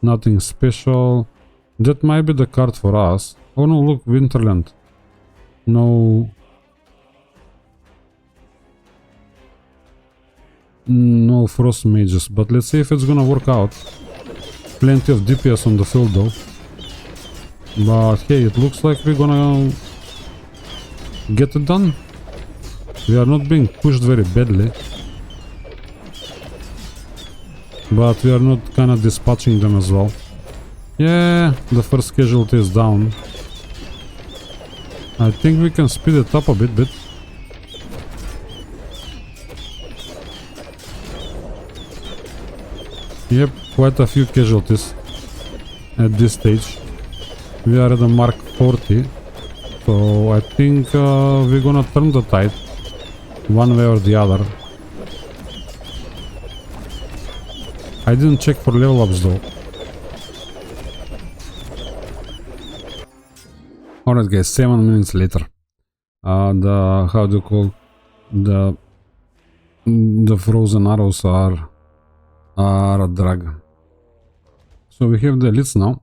[SPEAKER 1] nothing special. That might be the card for us. Oh no, look, Winterland. No frost mages, but let's see if it's gonna work out. Plenty of DPS on the field though, but hey, it looks like we're gonna get it done. We are not being pushed very badly, but we are not kind of dispatching them as well. Yeah, the first casualty is down. I think we can speed it up a bit. Yep, quite a few casualties at this stage. We are at the mark 40, so I think we're gonna turn the tide one way or the other. I didn't check for level ups though. Alright guys, 7 minutes later. The how do you call the frozen arrows are a drag. So we have the elites now,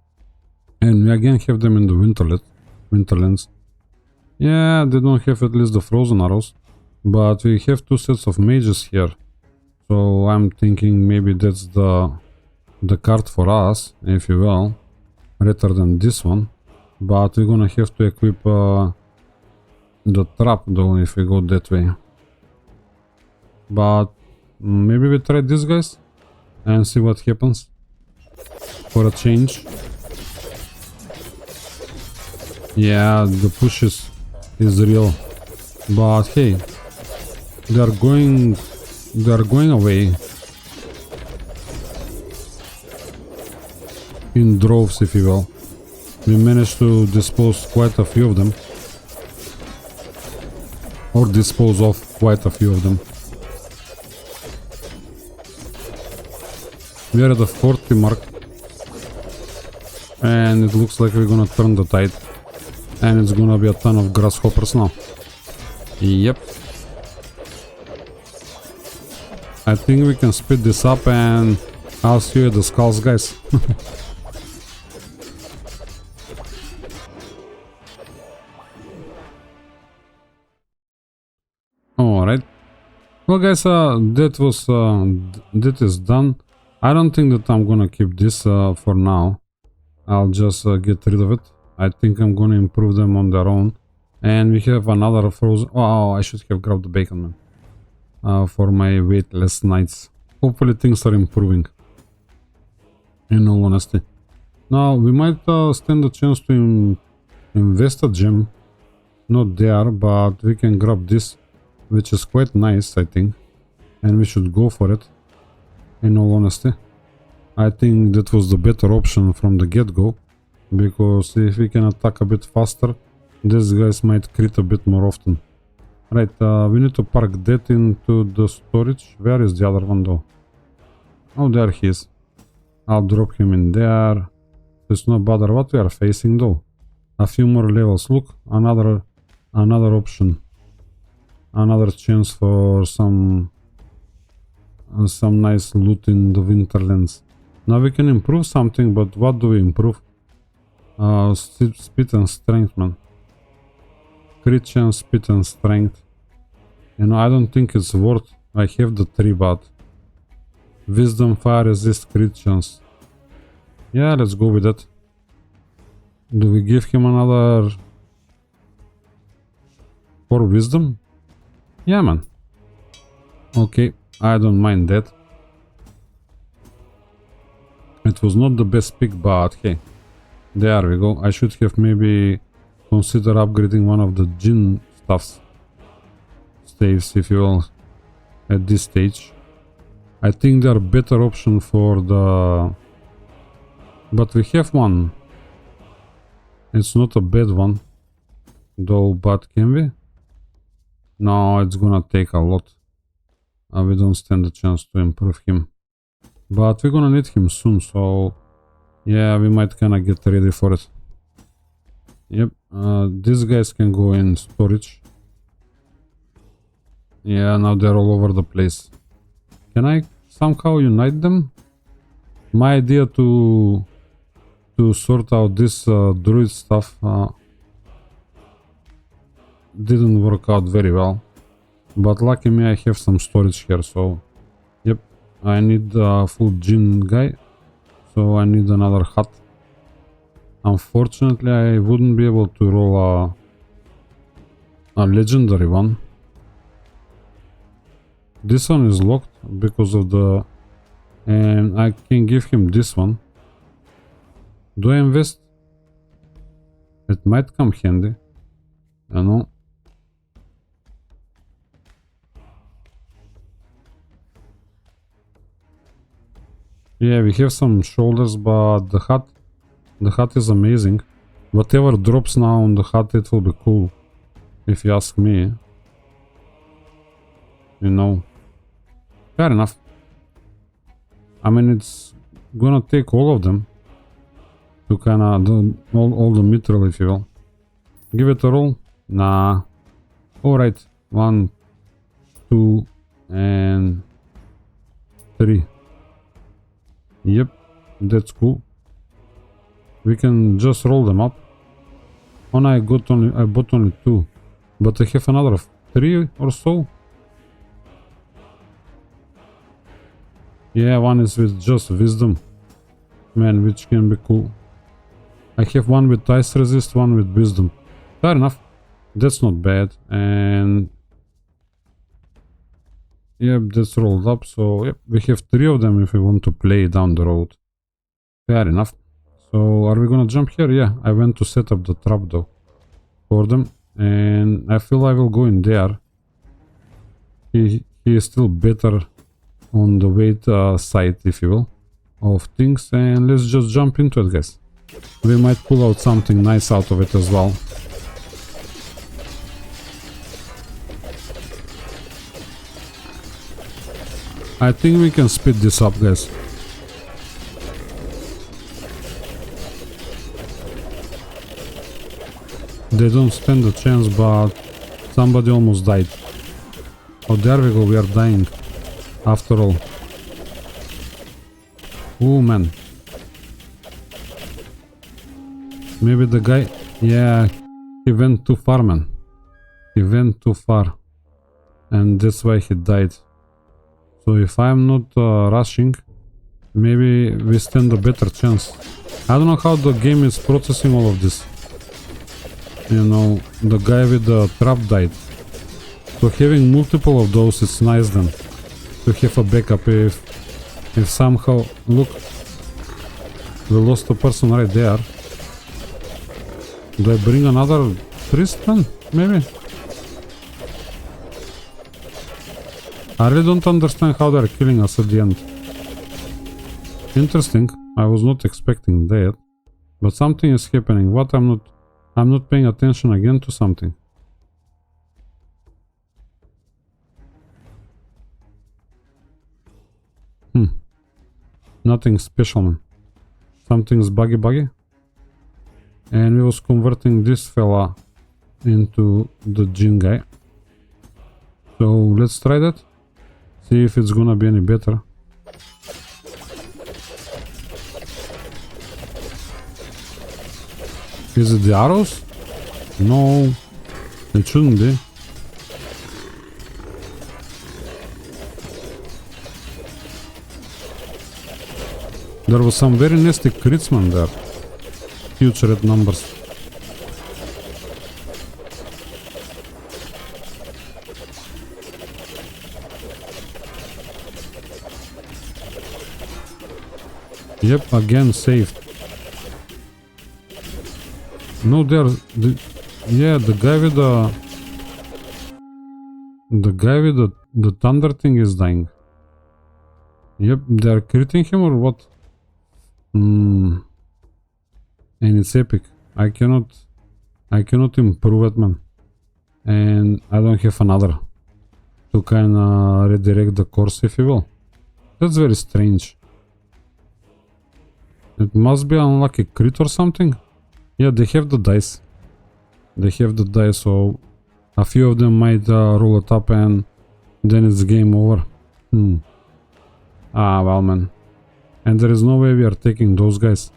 [SPEAKER 1] and we again have them in the Winterlands. Yeah, they don't have at least the frozen arrows, but we have 2 sets of mages here. So I'm thinking maybe that's the card for us, if you will, rather than this one. But we're gonna have to equip the trap though if we go that way. But maybe we try these guys and see what happens for a change. Yeah, the push is real, but hey, they are going away in droves, if you will. We managed to dispose quite a few of them, or dispose of quite a few of them. We are at the 40 mark, and it looks like we're gonna turn the tide, and it's gonna be a ton of grasshoppers now. Yep. I think we can speed this up and I'll see you at the skulls, guys. Alright. Well guys, that is done. I don't think that I'm gonna keep this for now. I'll just get rid of it. I think I'm gonna improve them on their own. And we have another frozen... Oh, I should have grabbed the bacon, man. For my weightless nights. Hopefully things are improving. In all honesty. Now, we might stand a chance to invest a gem. Not there, but we can grab this. Which is quite nice, I think. And we should go for it. In all honesty. I think that was the better option from the get-go. Because if we can attack a bit faster, these guys might crit a bit more often. Right, we need to park that into the storage. Where is the other one though? Oh, there he is. I'll drop him in there. It's no bother what we are facing though. A few more levels. Look, another option. Another chance for some nice loot in the Winterlands. Now we can improve something, but what do we improve? Speed and strength, man. Crit chance, speed and strength. You know, I don't think it's worth. I have the 3, but wisdom, fire resist, crit chance. Yeah, let's go with that. Do we give him another 4 wisdom? Yeah, man. Okay, I don't mind that. It was not the best pick, but hey, there we go. I should have maybe consider upgrading one of the gin stuffs. Staves, if you will, at this stage. I think they're better option for the... But we have one. It's not a bad one. Though, but can we? No, it's gonna take a lot. We don't stand a chance to improve him. But we're gonna need him soon, so... Yeah, we might kinda get ready for it. Yep, these guys can go in storage. Yeah, now they're all over the place. Can I somehow unite them? My idea to sort out this druid stuff didn't work out very well. But lucky me, I have some storage here, so... Yep, I need a full gin guy. So I need another hut. Unfortunately, I wouldn't be able to roll a legendary one. This one is locked because of the... And I can give him this one. Do I invest? It might come handy. I know. Yeah, we have some shoulders, but the hut is amazing. Whatever drops now on the hut, it will be cool. If you ask me. You know. Fair enough. I mean, it's gonna take all of them to kinda do all the mithril, if you will. Give it a roll? Nah. Alright. 1, 2, and 3. Yep, that's cool. We can just roll them up. Oh no, I bought only 2. But I have another 3 or so. Yeah, one is with just wisdom. Man, which can be cool. I have one with ice resist, one with wisdom. Fair enough. That's not bad. And... Yep, that's rolled up. So, yep, we have 3 of them if we want to play down the road. Fair enough. So, are we gonna jump here? Yeah, I went to set up the trap though. For them. And I feel I will go in there. He is still better on the weight side, if you will, of things. And let's just jump into it, guys. We might pull out something nice out of it as well. I think we can speed this up, guys. They don't stand a chance, but Somebody almost died. Oh, there we go, we are dying. After all. Oh man. Maybe the guy... Yeah, he went too far, man. He went too far. And that's why he died. So if I'm not rushing, maybe we stand a better chance. I don't know how the game is processing all of this. You know, the guy with the trap died. So having multiple of those, it's nice then. To have a backup if somehow... Look, we lost a person right there. Do I bring another priest then? Maybe? I really don't understand how they're killing us at the end. Interesting. I was not expecting that. But something is happening. What? I'm not paying attention again to something. Nothing special, man. Something's buggy. And we was converting this fella into the Jin guy. So let's try that. See if it's gonna be any better. Is it the arrows? No, it shouldn't be. There was some very nasty crits, man, there. Huge red numbers. Yep, again saved. No, there's the guy with the thunder thing is dying. Yep, they're critting him or what? And it's epic. I cannot improve it, man. And I don't have another to kinda redirect the course, if you will. That's very strange. It must be unlucky crit or something. Yeah, they have the dice. So a few of them might roll it up and then it's game over. Ah, well, man. And there is no way we are taking those guys.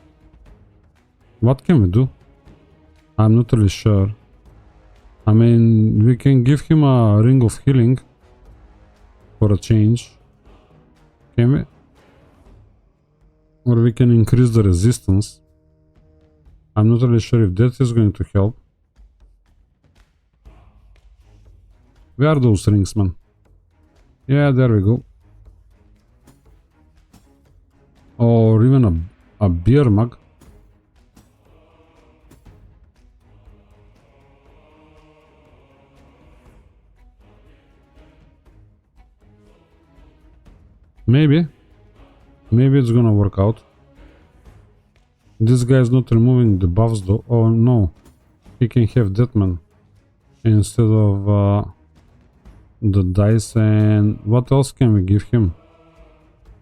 [SPEAKER 1] What can we do? I'm not really sure. I mean, we can give him a ring of healing for a change. Can we? Or we can increase the resistance. I'm not really sure if that is going to help. Where are those rings, man? Yeah, there we go. Or even a beer mug. Maybe it's gonna work out. This guy is not removing the buffs though. Oh no, he can have that, man, instead of the dice. And what else can we give him?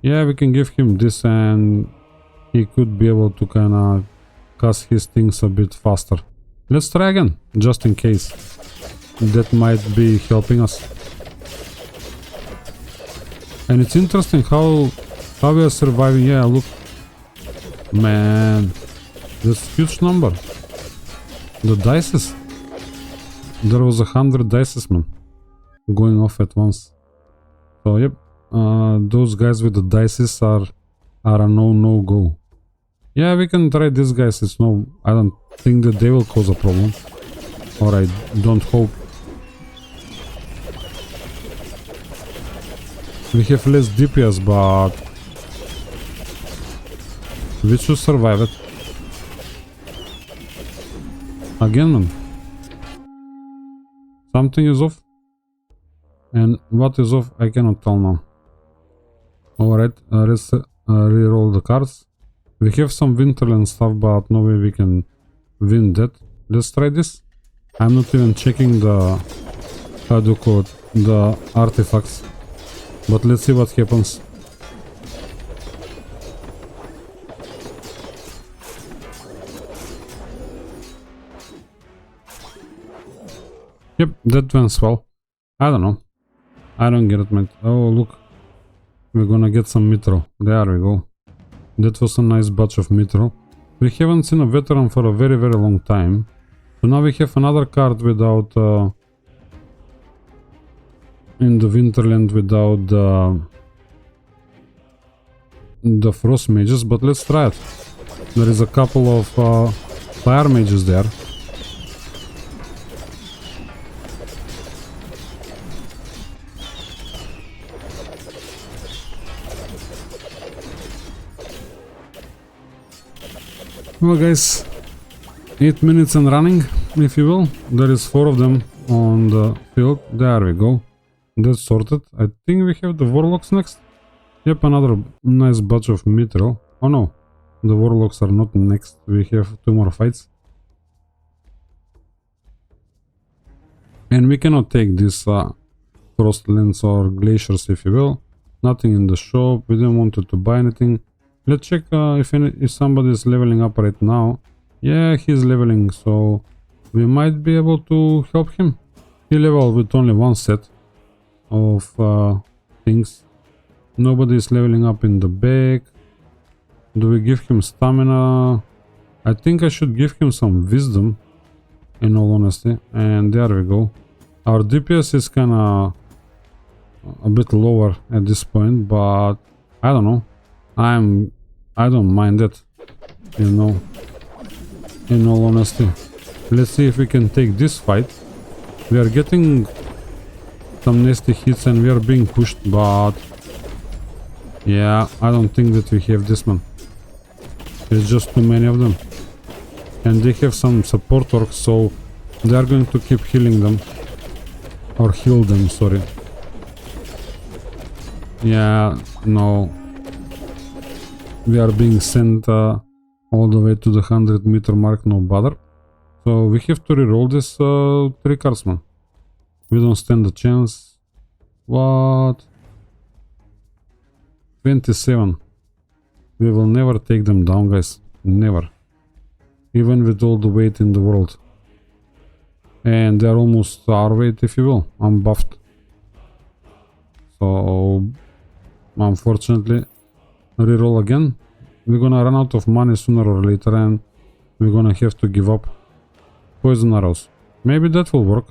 [SPEAKER 1] Yeah, we can give him this and he could be able to kinda cast his things a bit faster. Let's try again, just in case. That might be helping us. And it's interesting how we are surviving. Yeah, look. Man, this huge number. The dices. There was 100 dices, man, going off at once. So yep, those guys with the dices are a no go. Yeah, we can try these guys. It's no, I don't think that they will cause a problem, or I don't hope. We have less DPS, but we should survive it. Again, man. Something is off. And what is off, I cannot tell now. Alright, let's reroll the cards. We have some Winterland stuff, but no way we can win that. Let's try this. I'm not even checking the, how do you call it, the artifacts. But let's see what happens. Yep, that went well. I don't know. I don't get it, mate. Oh, look. We're gonna get some mithril. There we go. That was a nice batch of mithril. We haven't seen a veteran for a very, very long time. So now we have another card without... in the Winterland without the Frost Mages, but let's try it. There is a couple of Fire Mages there. Well guys, 8 minutes and running, if you will. There is 4 of them on the field. There we go. That's sorted. I think we have the Worlocks next. Yep, another nice batch of mithril. Oh no, the Worlocks are not next. We have 2 more fights. And we cannot take these Frostlands or Glaciers, if you will. Nothing in the shop. We didn't want to buy anything. Let's check if somebody is leveling up right now. Yeah, he's leveling, so we might be able to help him. He leveled with only 1 set of things. Nobody is leveling up in the back. Do we give him stamina? I think I should give him some wisdom, in all honesty. And there we go. Our DPS is kinda a bit lower at this point, but I don't know. I don't mind it, you know, in all honesty. Let's see if we can take this fight. We are getting some nasty hits and we are being pushed, but yeah, I don't think that we have this man. There's just too many of them. And they have some support orcs, so they are going to keep healing them. Or heal them, sorry. Yeah, no. We are being sent all the way to the 100-meter mark, no bother. So we have to reroll this 3 cards, man. We don't stand a chance. What? 27. We will never take them down, guys. Never. Even with all the weight in the world. And they're almost our weight, if you will. I'm buffed. So, unfortunately, reroll again. We're gonna run out of money sooner or later and we're gonna have to give up. Poison arrows. Maybe that will work.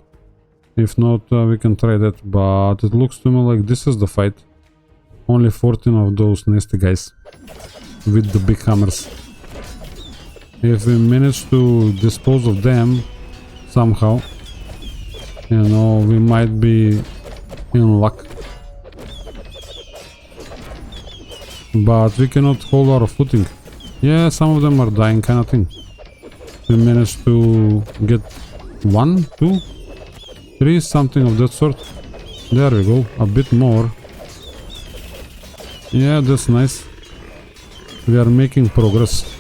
[SPEAKER 1] If not, we can try that. But it looks to me like this is the fight. Only 14 of those nasty guys. With the big hammers. If we manage to dispose of them somehow, you know, we might be in luck. But we cannot hold our footing. Yeah, some of them are dying, kind of thing. We managed to get 1, 2, 3, something of that sort. There we go, a bit more. Yeah, that's nice. We are making progress.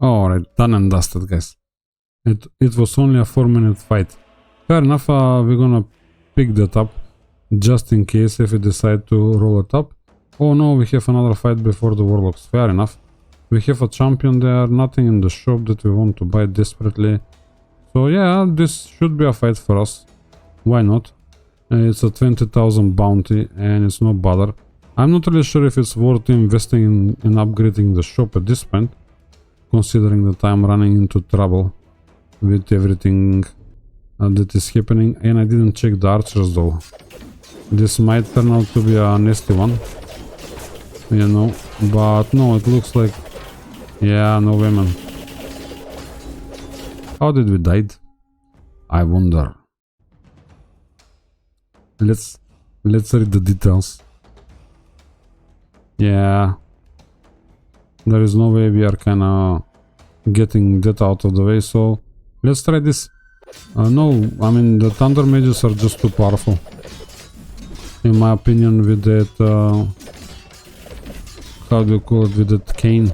[SPEAKER 1] Alright, done and dusted, guys. It was only a 4-minute fight. Fair enough, we're gonna pick that up. Just in case if we decide to roll it up. Oh no, we have another fight before the Worlocks. Fair enough. We have a champion there, nothing in the shop that we want to buy desperately. So yeah, this should be a fight for us. Why not? It's a 20,000 bounty and it's no bother. I'm not really sure if it's worth investing in upgrading the shop at this point. Considering that I'm running into trouble with everything that is happening. And I didn't check the archers though. This might turn out to be a nasty one, you know, but no, it looks like, yeah, no way, man. How did we die? I wonder. Let's read the details. Yeah, there is no way we are kinda getting that out of the way, so let's try this. No, I mean the thunder mages are just too powerful. In my opinion, with that, how do you call it, with that cane.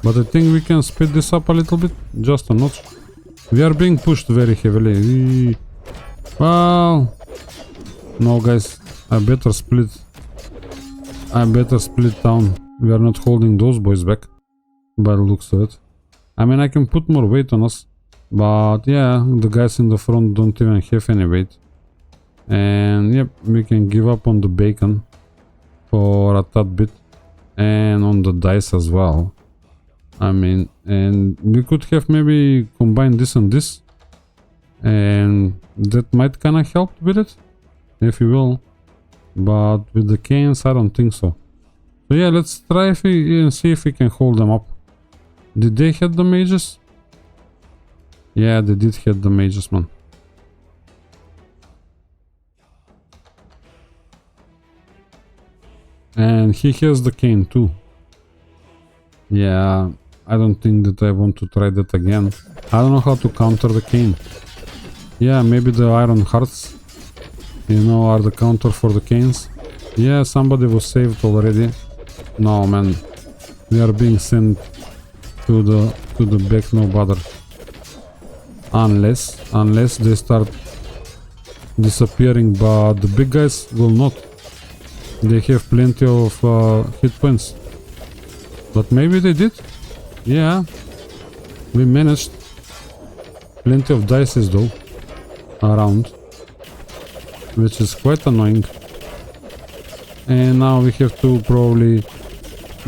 [SPEAKER 1] But I think we can speed this up a little bit, just a notch. We are being pushed very heavily. Well, no guys, I better split. I better split down. We are not holding those boys back. by the looks of it. I mean, I can put more weight on us, but yeah, the guys in the front don't even have any weight. And yep, we can give up on the bacon for a tad bit, and on the dice as well. I mean, and we could have maybe combined this and this, and that might kind of help with it, if you will. But with the canes, I don't think so. So yeah, let's try and see if we can hold them up. Did they hit the mages? Yeah, they did hit the mages, man. And he has the cane too. Yeah, I don't think that I want to try that again. I don't know how to counter the cane. Yeah, maybe the iron hearts, you know, are the counter for the canes. Yeah, somebody was saved already. No, man, we are being sent to the back, no bother. Unless they start disappearing, but the big guys will not. They have plenty of hit points. But maybe they did. Yeah, we managed. Plenty of dices though around, which is quite annoying. And now we have to probably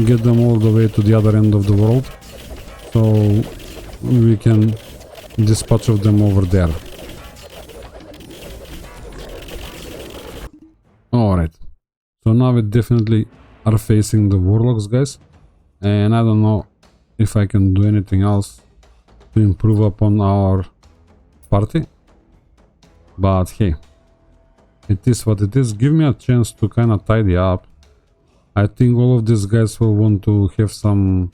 [SPEAKER 1] get them all the way to the other end of the world, so we can dispatch of them over there. Alright, so now we definitely are facing the Worlocks, guys, and I don't know if I can do anything else to improve upon our party, but hey, it is what it is. Give me a chance to kind of tidy up. I think all of these guys will want to have some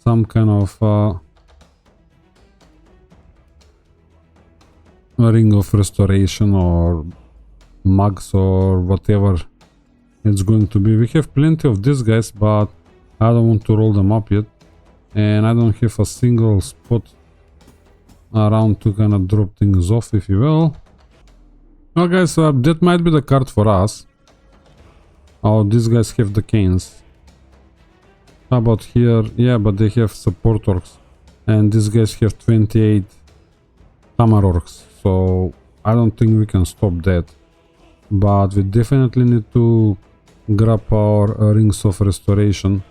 [SPEAKER 1] kind of ring of restoration or mugs or whatever it's going to be. We have plenty of these guys, but I don't want to roll them up yet, and I don't have a single spot around to kind of drop things off, if you will. Well guys, that might be the card for us. Oh, these guys have the canes. How about here? Yeah, but they have support orcs, and these guys have 28 hammer orcs, so I don't think we can stop that. But we definitely need to grab our rings of restoration.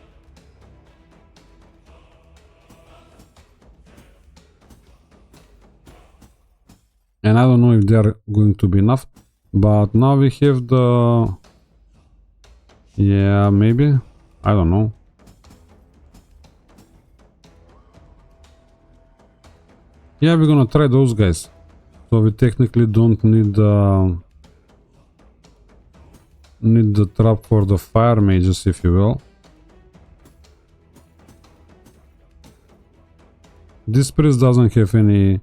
[SPEAKER 1] And I don't know if they are going to be enough, but now we have the... Yeah, maybe. I don't know. Yeah, we're gonna try those guys. So we technically don't need the trap for the fire mages, if you will. This priest doesn't have any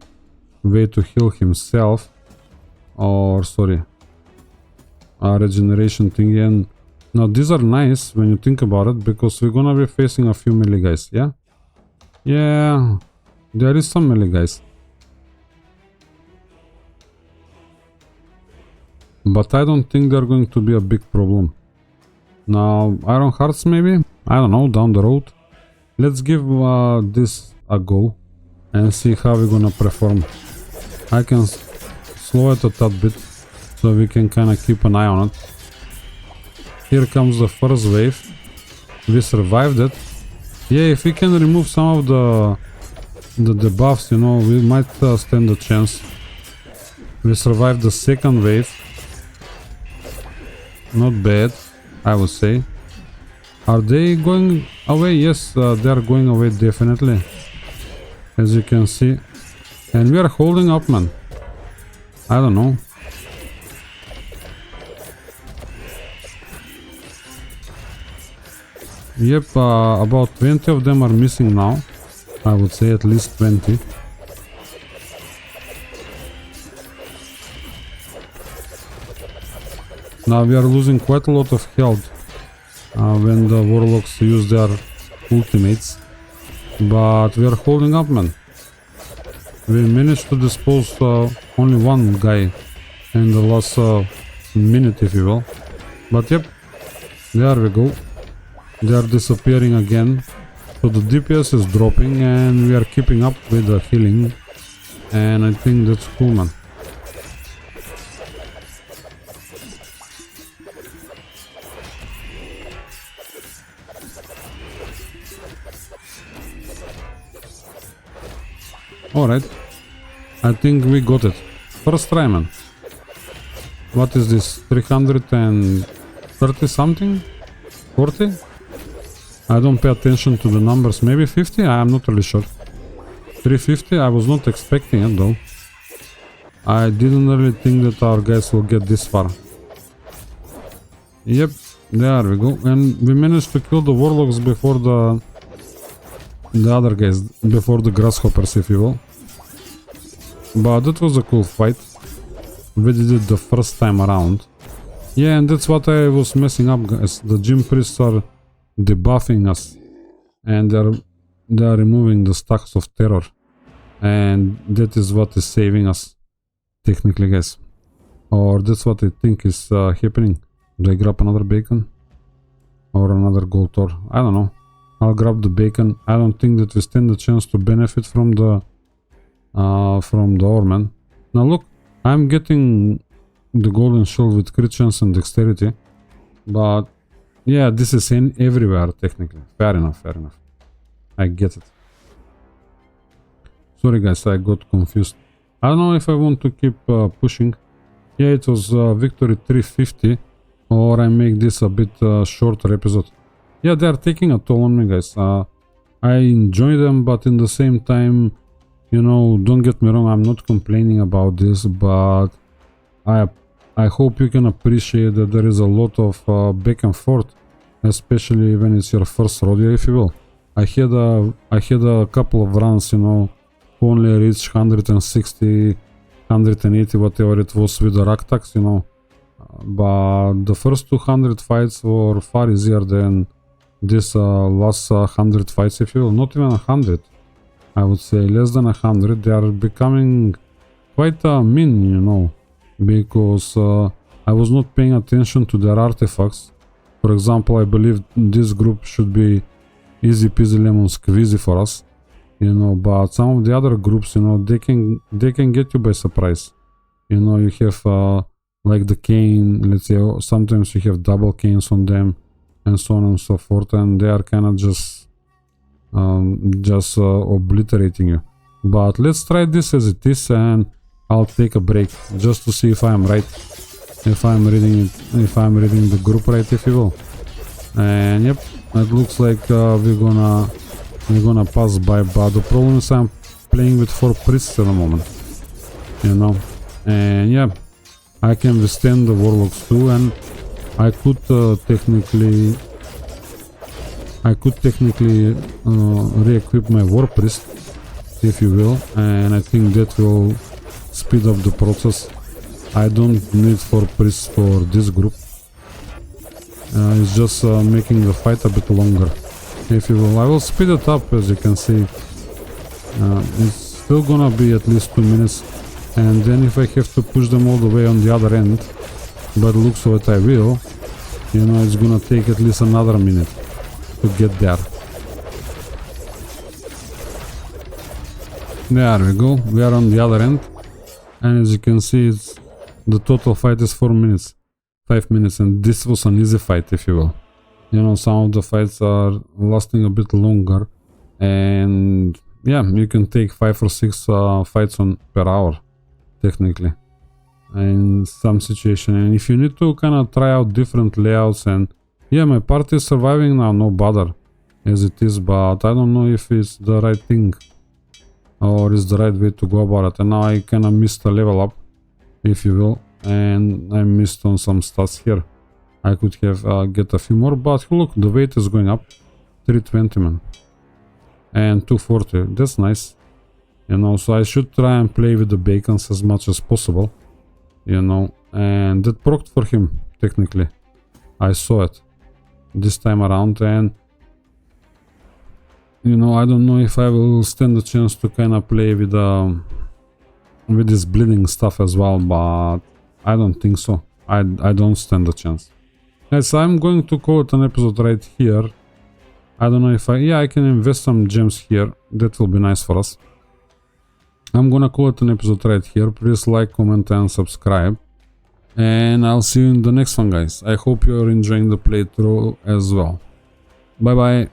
[SPEAKER 1] way to heal himself, or sorry, a regeneration thing. And now these are nice when you think about it, because we're gonna be facing a few melee guys. Yeah, there is some melee guys, but I don't think they're going to be a big problem. Now iron hearts, maybe, I don't know, down the road. Let's give this a go and see how we're gonna perform. I can slow it a tad bit so we can kind of keep an eye on it. Here comes the first wave. We survived it. Yeah, if we can remove some of the debuffs, you know, we might stand a chance. We survived the second wave. Not bad, I would say. Are they going away? Yes, they are going away definitely, as you can see. And we are holding up, man. I don't know. Yep, about 20 of them are missing now. I would say at least 20. Now we are losing quite a lot of health when the Worlocks use their ultimates. But we are holding up, man. We managed to dispose only one guy in the last minute, if you will. But yep, there we go. They are disappearing again. So the DPS is dropping and we are keeping up with the healing, and I think that's cool, man. Alright, I think we got it. First try, man. What is this? 330 something? 40? I don't pay attention to the numbers. Maybe 50? I am not really sure. 350? I was not expecting it though. I didn't really think that our guys will get this far. Yep, there we go. And we managed to kill the Worlocks before the other guys, before the grasshoppers, if you will. But that was a cool fight. We did it the first time around. Yeah, and that's what I was messing up, guys. The gym priests are debuffing us, and they are removing the stacks of terror, and that is what is saving us, technically, guys. Or that's what I think is happening. Do I grab another bacon or another gold ore? I don't know. I'll grab the bacon. I don't think that we stand a chance to benefit from the ore, man. Now look, I'm getting the golden shield with crit chance and dexterity, but yeah, this is in everywhere technically. Fair enough, fair enough. I get it. Sorry guys, I got confused. I don't know if I want to keep pushing. Yeah, it was victory 350, or I make this a bit shorter episode. Yeah, they are taking a toll on me, guys. I enjoy them, but in the same time, you know, don't get me wrong, I'm not complaining about this, but I hope you can appreciate that there is a lot of back and forth, especially when it's your first rodeo, if you will. I had a couple of runs, you know, who only reached 160, 180, whatever it was with the Raktax, you know. But the first 200 fights were far easier than this last 100 fights, if you will. Not even 100. I would say less than 100. They are becoming quite mean, you know, because I was not paying attention to their artifacts. For example, I believe this group should be easy peasy lemon squeezy for us, you know, but some of the other groups, you know, they can get you by surprise. You know, you have like the cane, let's say, sometimes you have double canes on them and so on and so forth, and they are kind of just obliterating you. But let's try this as it is, and I'll take a break just to see if I am right, if I'm reading the group right, if you will. And yep, it looks like we're gonna pass by, but the problem is I'm playing with 4 priests at the moment, you know. And yeah, I can withstand the Worlocks too, and I could technically re-equip my war priest, if you will, and I think that will speed up the process. I don't need 4 priests for this group. It's just making the fight a bit longer, if you will. I will speed it up, as you can see. It's still gonna be at least 2 minutes, and then if I have to push them all the way on the other end, but looks like I will, you know, it's gonna take at least another minute to get there. There we go, we are on the other end, and as you can see, the total fight is 4 minutes, 5 minutes, and this was an easy fight, if you will. You know, some of the fights are lasting a bit longer, and yeah, you can take 5 or 6 fights per hour, technically, in some situation. And if you need to kind of try out different layouts, and yeah, my party is surviving now, no bother, as it is, but I don't know if it's the right thing, or is the right way to go about it. And now I kind of missed a level up, if you will, and I missed on some stats here. I could have get a few more, but look, the weight is going up. 320, man, and 240, that's nice, you know. So I should try and play with the bacons as much as possible, you know, and that procced for him, technically. I saw it this time around, and you know, I don't know if I will stand a chance to kind of play with this bleeding stuff as well, but I don't think so. I don't stand a chance. Guys, I'm going to call it an episode right here. I don't know if I can invest some gems here. That will be nice for us. I'm gonna call it an episode right here. Please like, comment and subscribe. And I'll see you in the next one, guys. I hope you're enjoying the playthrough as well. Bye bye.